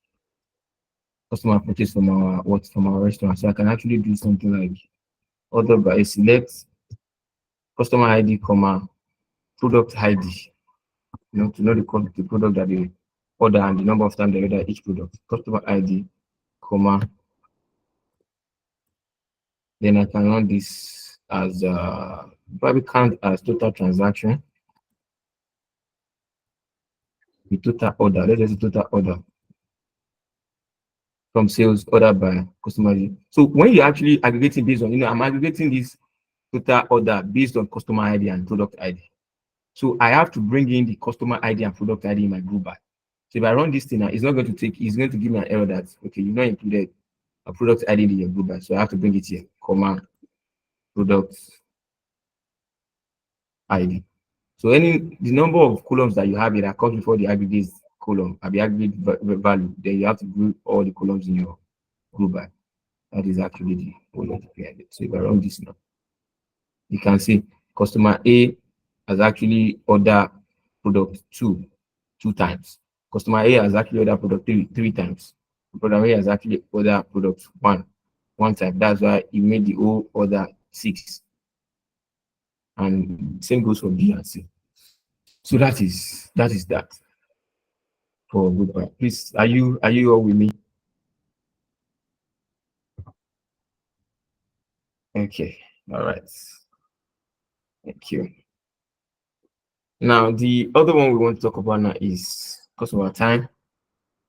customer purchased from our restaurant. So I can actually do something like order by select customer ID, comma product ID. To know the product that they order and the number of times they order each product. Customer ID, comma. Then I can run this as probably count as total transaction. The total order. Let's just total order from sales order by customer ID. So when you're actually aggregating based on, I'm aggregating this total order based on customer ID and product ID. So I have to bring in the customer ID and product ID in my group by. So if I run this thing now, it's going to give me an error that, okay, you've not included a product ID in your group by. So I have to bring it here, comma, product ID. So the number of columns that you have here that comes before the aggregate column, the aggregate value, then you have to group all the columns in your group by. That is actually the logic behind it. So if I run this now, you can see customer A has actually ordered product two times. Customer A has actually ordered product three times. Customer A has actually ordered product one time. That's why you made the whole order 6. And same goes for B and C. So that is that for goodbye. Please, are you all with me? Okay, all right. Thank you. Now the other one we want to talk about now is, because of our time,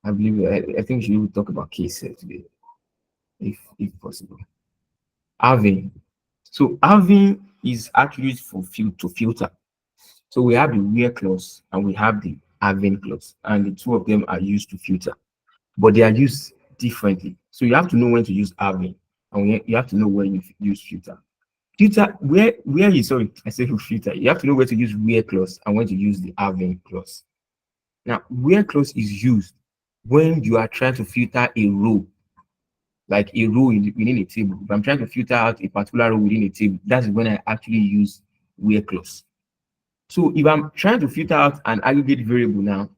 I believe I think we should talk about case today, if possible. Having. So having is actually used for to filter. So we have the where clause and we have the having clause, and the two of them are used to filter, but they are used differently. So you have to know when to use having, and you have to know when you use filter. Filter, where is, sorry, I said filter. You have to know where to use where clause and when to use the having clause. Now, where clause is used when you are trying to filter a row, like a row within a table. If I'm trying to filter out a particular row within a table, that's when I actually use where clause. So if I'm trying to filter out an aggregate variable now,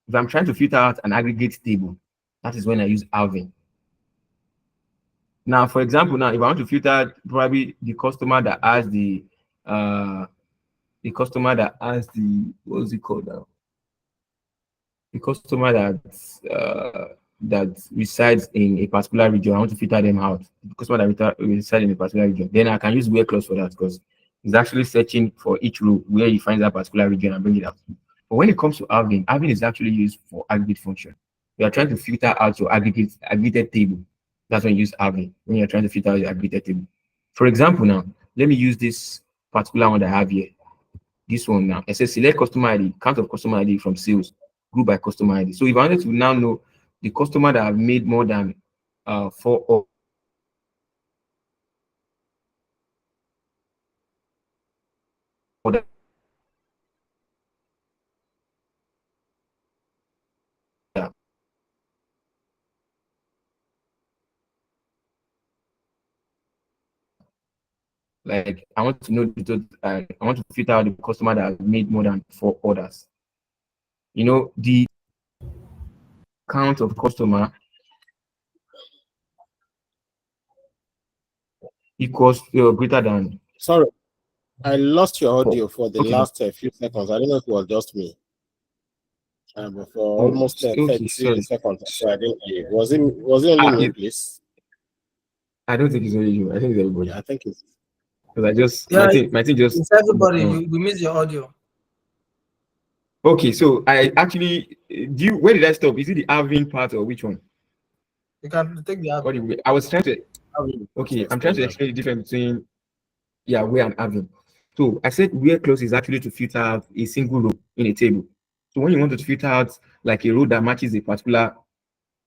if I'm trying to filter out an aggregate table, that is when I use halving. Now, for example, now if I want to filter probably the customer that has the what's it called now? The customer that resides in a particular region, I want to filter them out. The customer that resides in a particular region, then I can use where clause for that because it's actually searching for each row where you find that particular region and bring it out. But when it comes to halving is actually used for aggregate function. You are trying to filter out your aggregated table. That's when you use halving, when you're trying to filter out your aggregated table. For example, now, let me use this particular one that I have here. This one now. It says select customer ID, count of customer ID from sales, group by customer ID. So if I wanted to now know the customer that have made more than 4 orders, like I want to know I want to filter out the customer that has made more than 4 orders. You know, the count of customer equals greater than. Sorry, I lost your 4. audio for the Okay. last few seconds. I don't know if it was just me. But for Oh, almost okay, 30 sorry. seconds, so I didn't hear. Was it only me, please? I don't think it's only you. I think it's everybody. Yeah, I think it's. Because I just Yeah, my thing just. it's everybody. We miss your audio. Okay, so I actually where did I stop? Is it the halving part or which one? You can take the I was trying to. Okay, I'm trying to explain the difference between where and halving. So I said where clause is actually to filter out a single row in a table. So when you want to filter out like a row that matches a particular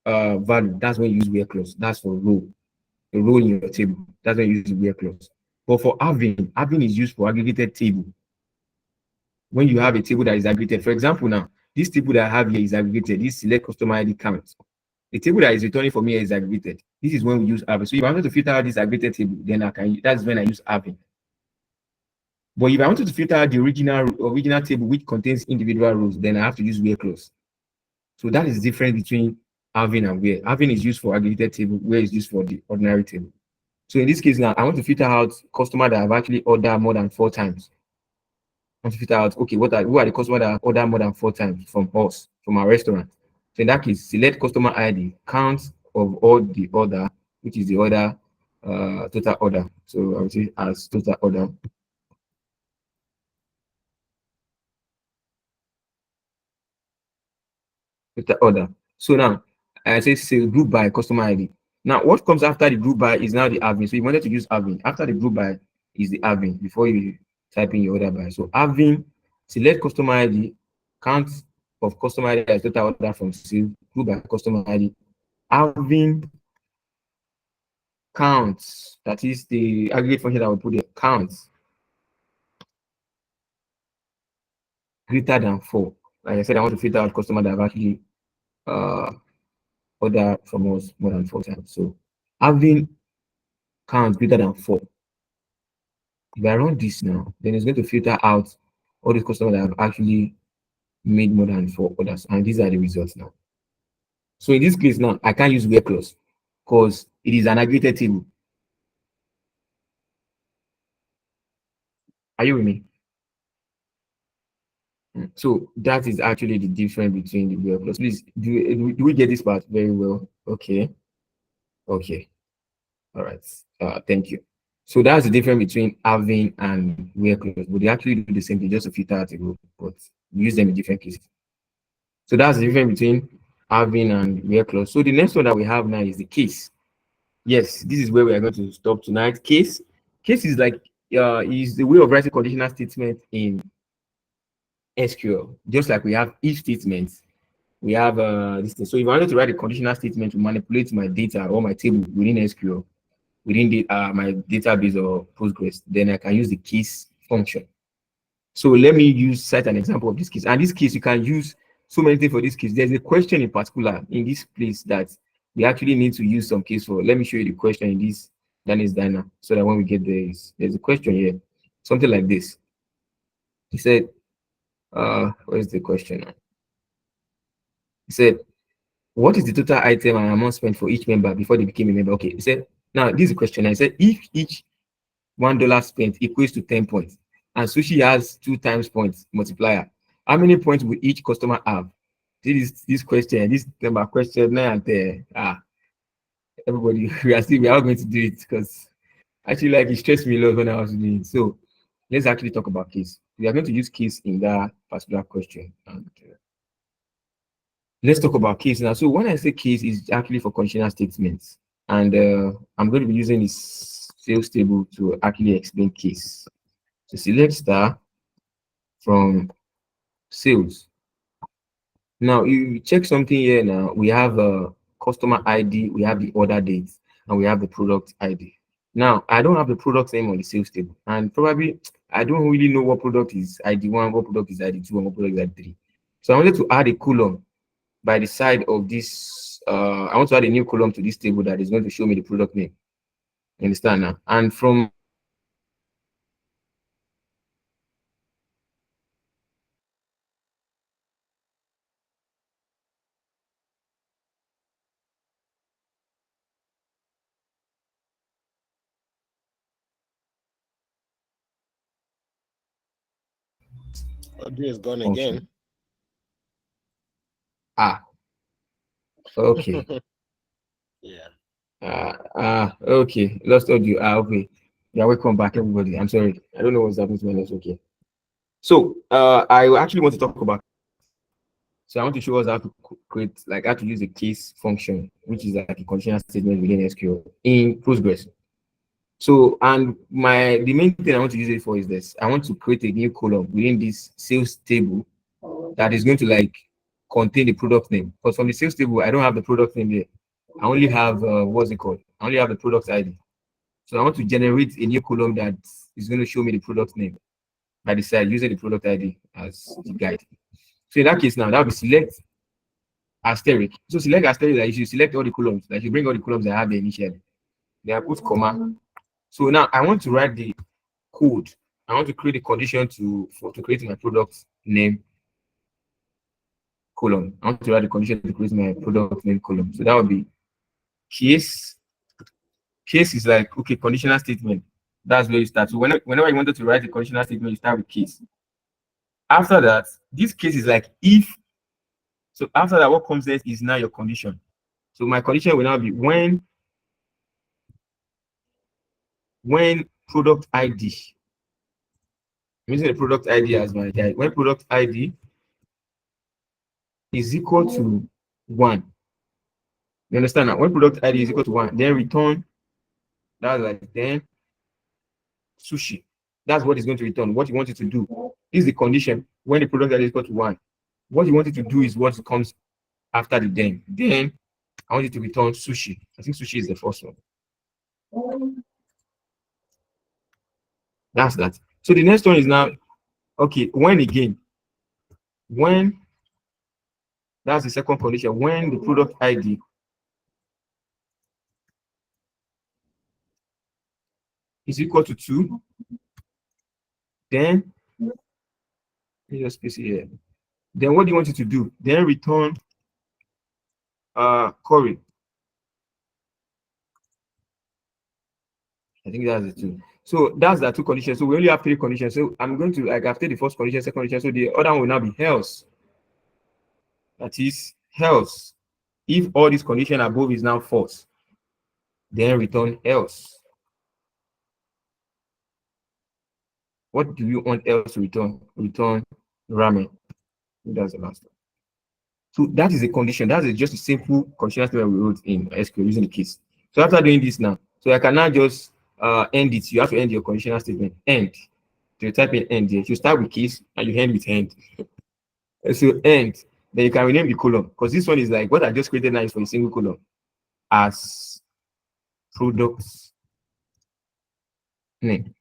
value, that's when you use where clause. That's for row, a row in your table. That's when you use where clause. But for halving is used for aggregated table. When you have a table that is aggregated, for example, now this table that I have here is aggregated. This select customer ID count. The table that is returning for me is aggregated. This is when we use halving. So if I wanted to filter out this aggregated table, then that's when I use halving. But if I wanted to filter out the original table which contains individual rows, then I have to use where clause. So that is the difference between halving and where. Halving is used for aggregated table, where is used for the ordinary table. So in this case now, I want to filter out customer that have actually ordered more than 4 times. I want to filter out, okay, who are the customers that order more than 4 times from us, from our restaurant. So in that case, select customer ID, count of all the order, which is the order, total order. So I would say as total order. Total order. So now I say group by customer ID. Now what comes after the group by is now the halving. So you wanted to use halving. After the group by is the halving before you type in your order by. So halving, select customer ID, count of customer ID as total order from sale, group by customer ID. Halving counts, that is the aggregate function that will put the counts greater than 4. Like I said, I want to filter out customer that have actually order from us more than 4 times. So having counts greater than 4. If I run this now, then it's going to filter out all the customers that have actually made more than 4 orders, and these are the results now. So in this case now, I can't use where clause because it is an aggregated table. Are you with me? So that is actually the difference between the where clause. Please, do we get this part very well? Okay. Okay. All right. Thank you. So that's the difference between having and where clause. But they actually do the same thing, just to filter out a group, but we use them in different cases. So that's the difference between having and where clause. So the next one that we have now is the case. Yes, this is where we are going to stop tonight. Case is like is the way of writing conditional statement in SQL. Just like we have if statements, we have this thing. So if I wanted to write a conditional statement to manipulate my data or my table within SQL, within the my database or Postgres, then I can use the case function. So let me cite an example of this case. And this case, you can use so many things for this case. There's a question in particular in this place that we actually need to use some case for. Let me show you the question in this Danny's Diner so that when we get there, there's a question here, something like this. He said, where's the question now? He said, what is the total item and amount spent for each member before they became a member? Okay, he said, now this is a question. I said, if each $1 spent equates to 10 points and sushi has 2 times points multiplier, how many points will each customer have? This question, this number question, and everybody, we are all going to do it because actually, like, it stressed me a lot when I was doing it. So let's actually talk about case. We are going to use case in that particular question. And let's talk about case now. So when I say case, is actually for conditional statements, and I'm going to be using this sales table to actually explain case. So select star from sales. Now you check something here. Now we have a customer ID, we have the order date, and we have the product ID. Now I don't have the product name on the sales table, and probably I don't really know what product is ID1, what product is ID2, and what product is ID3. So I wanted to add a column by the side of this. I want to add a new column to this table that is going to show me the product name. You understand now? And from Audio is gone again. Okay. Yeah. Okay. Lost audio. Okay. Yeah, welcome back, everybody. I'm sorry. I don't know what's happening to my network here. So, I actually want to talk about. So I want to show us how to create, like, how to use a case function, which is like a conditional statement within SQL in Postgres. So, and the main thing I want to use it for is this. I want to create a new column within this sales table that is going to like contain the product name. Because from the sales table, I don't have the product name here. I only have what's it called? I only have the product ID. So I want to generate a new column that is going to show me the product name by the side using the product ID as the guide. So in that case now, that will be select asterisk. So select asterisk, like you should select all the columns, like you bring all the columns I have there initially. Then I put comma. So now I want to write the code. I want to create a condition to create my product name column. I want to write the condition to create my product name column. So that would be case. Case is like, okay, conditional statement. That's where you start. So whenever you wanted to write a conditional statement, you start with case. After that, this case is like if. So after that, what comes next is now your condition. So my condition will now be when product ID. I'm using the product ID as my guide. When product ID is equal to 1. You understand now? When product ID is equal to 1, then return. That's like then sushi. That's what it's going to return. What you want it to do. This is the condition when the product ID is equal to 1. What you want it to do is what comes after the then. Then I want it to return sushi. I think sushi is the first one. That's that. So the next one is now, okay, when again? When, that's the second condition. When the product ID is equal to 2, then let me just space it here. Then what do you want it to do? Then return Corey. I think that's the 2. So that's the 2 conditions. So we only have 3 conditions. So I'm going to, like, after the first condition, second condition, so the other one will now be else. That is else. If all these conditions above is now false, then return else. What do you want else to return? Return ramen. That's the last one. So that is a condition. That is just a simple conditional statement we wrote in SQL using the case. So after doing this now, so I can now just end it. You have to end your conditional statement. End. So you type in end here. You start with case and you end with end. So end. Then you can rename the column because this one is like what I just created now is for a single column as products name.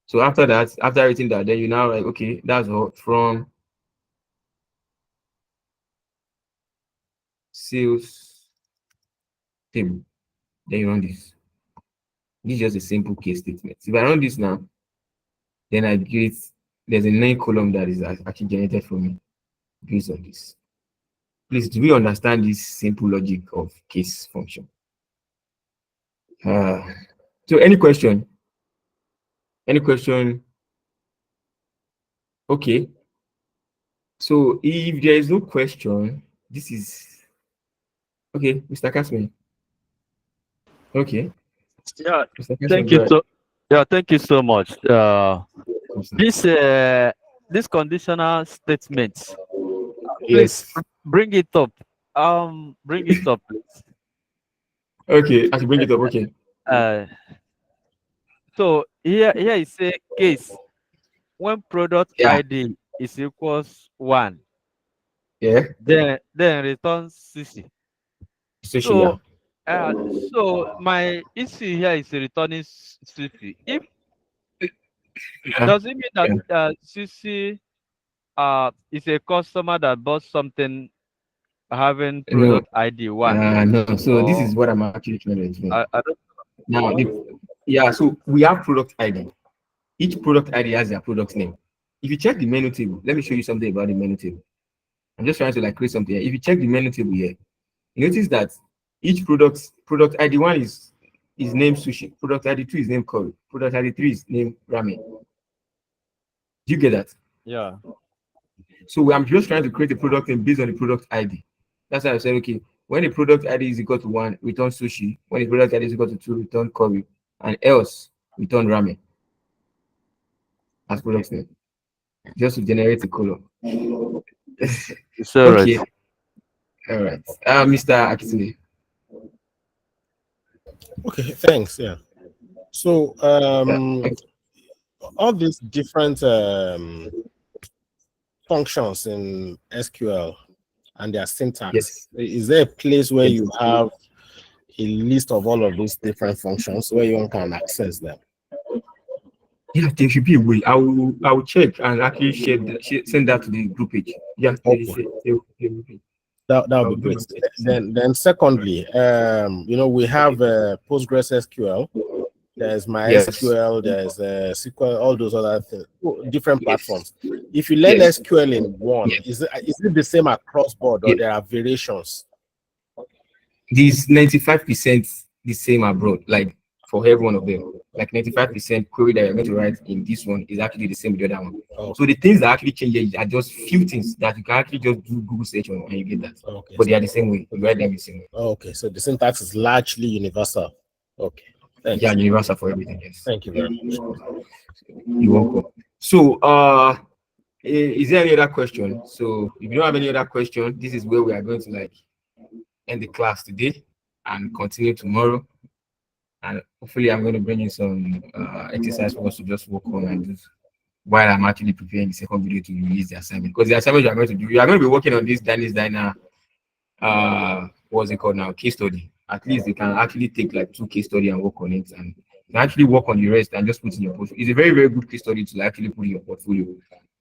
So after that, after everything that, then you now like, okay, that's all from sales table. Then you run this. This is just a simple case statement. If I run this now, then I get there's a 9 column that is actually generated for me based on this. Please, do we understand this simple logic of case function? So any question? Any question? Okay. So if there is no question, this is okay, Mr. Kasman. Okay. Yeah, Mr. Kasman, thank go you ahead. so. Yeah, thank you so much. This conditional statement. Please Yes. bring it up. Bring it up, please. Okay, I should bring it up. Okay. So here it say case when product Yeah. ID is equals 1, Yeah. then return 60. So yeah. So my issue here is returning 60. If does it mean that Yeah. 60 is a customer that bought something having No. product ID 1? No. So this is Or what I'm actually trying to explain. I don't Now, yeah. So we have product ID. Each product ID has their product name. If you check the menu table, let me show you something about the menu table. I'm just trying to like create something here. If you check the menu table here, you notice that each product ID 1 is named sushi, product ID 2 is named curry, product ID 3 is named ramen. Do you get that? Yeah. So I'm just trying to create a product name based on the product ID. That's why I said, okay, when the product ID is equal to 1, return sushi. When the product ID is equal to 2, return curry, and else return ramen as product name, just to generate a column. It's all Okay. right. All right. Mr. Akitune. Okay, thanks. Yeah. So all these different functions in SQL and their syntax, Yes. is there a place where Yes. you have a list of all of these different functions where you can access them? Yeah, there should be a way. I will check and actually send that to the group page. Yeah, Okay. That would be great. Then secondly, we have Postgres SQL, there's MySQL, there's SQL, all those other things, different platforms. If you learn SQL in one, is it the same across board, or there are variations? These 95% the same abroad, like for every one of them. Like 95% query that you're going to write in this one is actually the same with the other one. Okay. So the things that actually change are just few things that you can actually just do Google search on and you get that. Okay. But they are the same way. You write them the same way. Okay, so the syntax is largely universal. Okay. Thanks. Yeah, universal for everything. Yes. Thank you very much. You're welcome. So is there any other question? So if you don't have any other question, this is where we are going to like end the class today and continue tomorrow. And hopefully I'm going to bring in some exercise for us to just work on and do while I'm actually preparing the second video to release the assignment. Because the assignment you are going to do, you are going to be working on this Danny's Diner what's it called now? Case study. At least you can actually take like 2 case study and work on it, and you can actually work on the rest and just put in your portfolio. It's a very, very good case study to actually put in your portfolio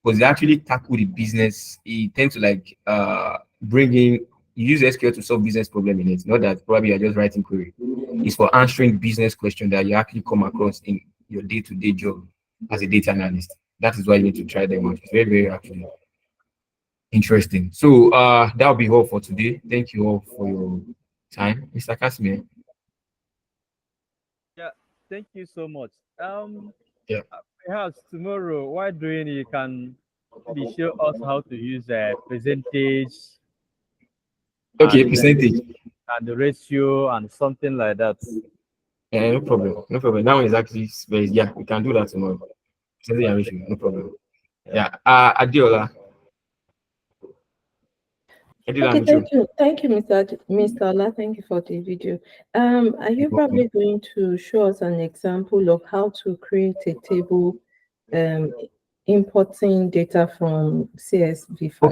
because they actually tackle the business. It tends to like bring in, you use SQL to solve business problem in it. Not that probably you're just writing query. It's for answering business question that you actually come across in your day-to-day job as a data analyst. That is why you need to try them out. It's very, very actually interesting. So that'll be all for today. Thank you all for your time. Mr. Casimir. Yeah, thank you so much. Yeah. Perhaps tomorrow, while doing it, you can maybe show us how to use a percentage. Okay, percentage. And the ratio and something like that. Yeah, no problem. No problem. That one is actually very, yeah, we can do that tomorrow. No problem. Yeah. Adiola. Okay, thank you, Mr. Allah. Thank you for the video. Are you probably going to show us an example of how to create a table, importing data from CSV file?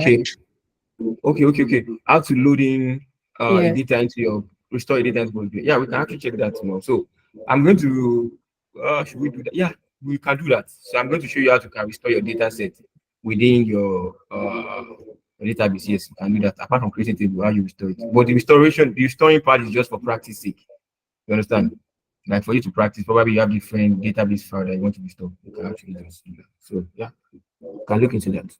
Okay. How to load in Yes. data into your restore data into Postgres. Yeah, we can actually check that tomorrow. So I'm going to should we do that? Yeah, we can do that. So I'm going to show you how to restore your data set within your database. Yes, you can do that. Apart from creating table, how you restore it. But the restoring part is just for practice sake. You understand? Like for you to practice, probably you have different database file that you want to restore. You can actually just do that. So yeah, you can look into that.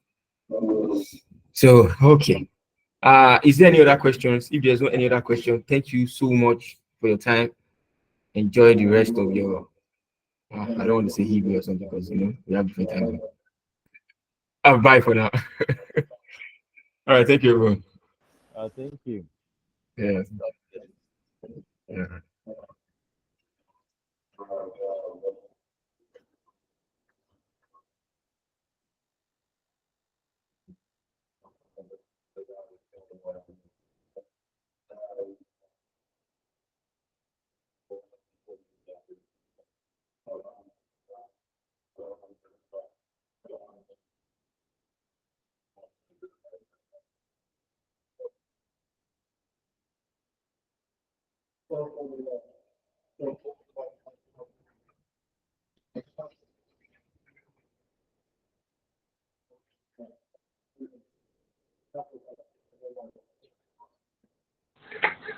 So okay. Is there any other questions? If there's no any other question, thank you so much for your time. Enjoy the rest of your I don't want to say Hebrew or something because we have different time. Bye for now. All right, thank you everyone. Thank you. Yeah. Yeah.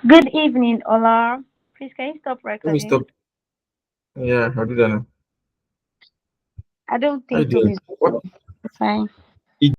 Good evening, Ola. Please, can you stop Let me recording? stop. Yeah, I'll do that now. I don't How you think so. doing? What? Fine.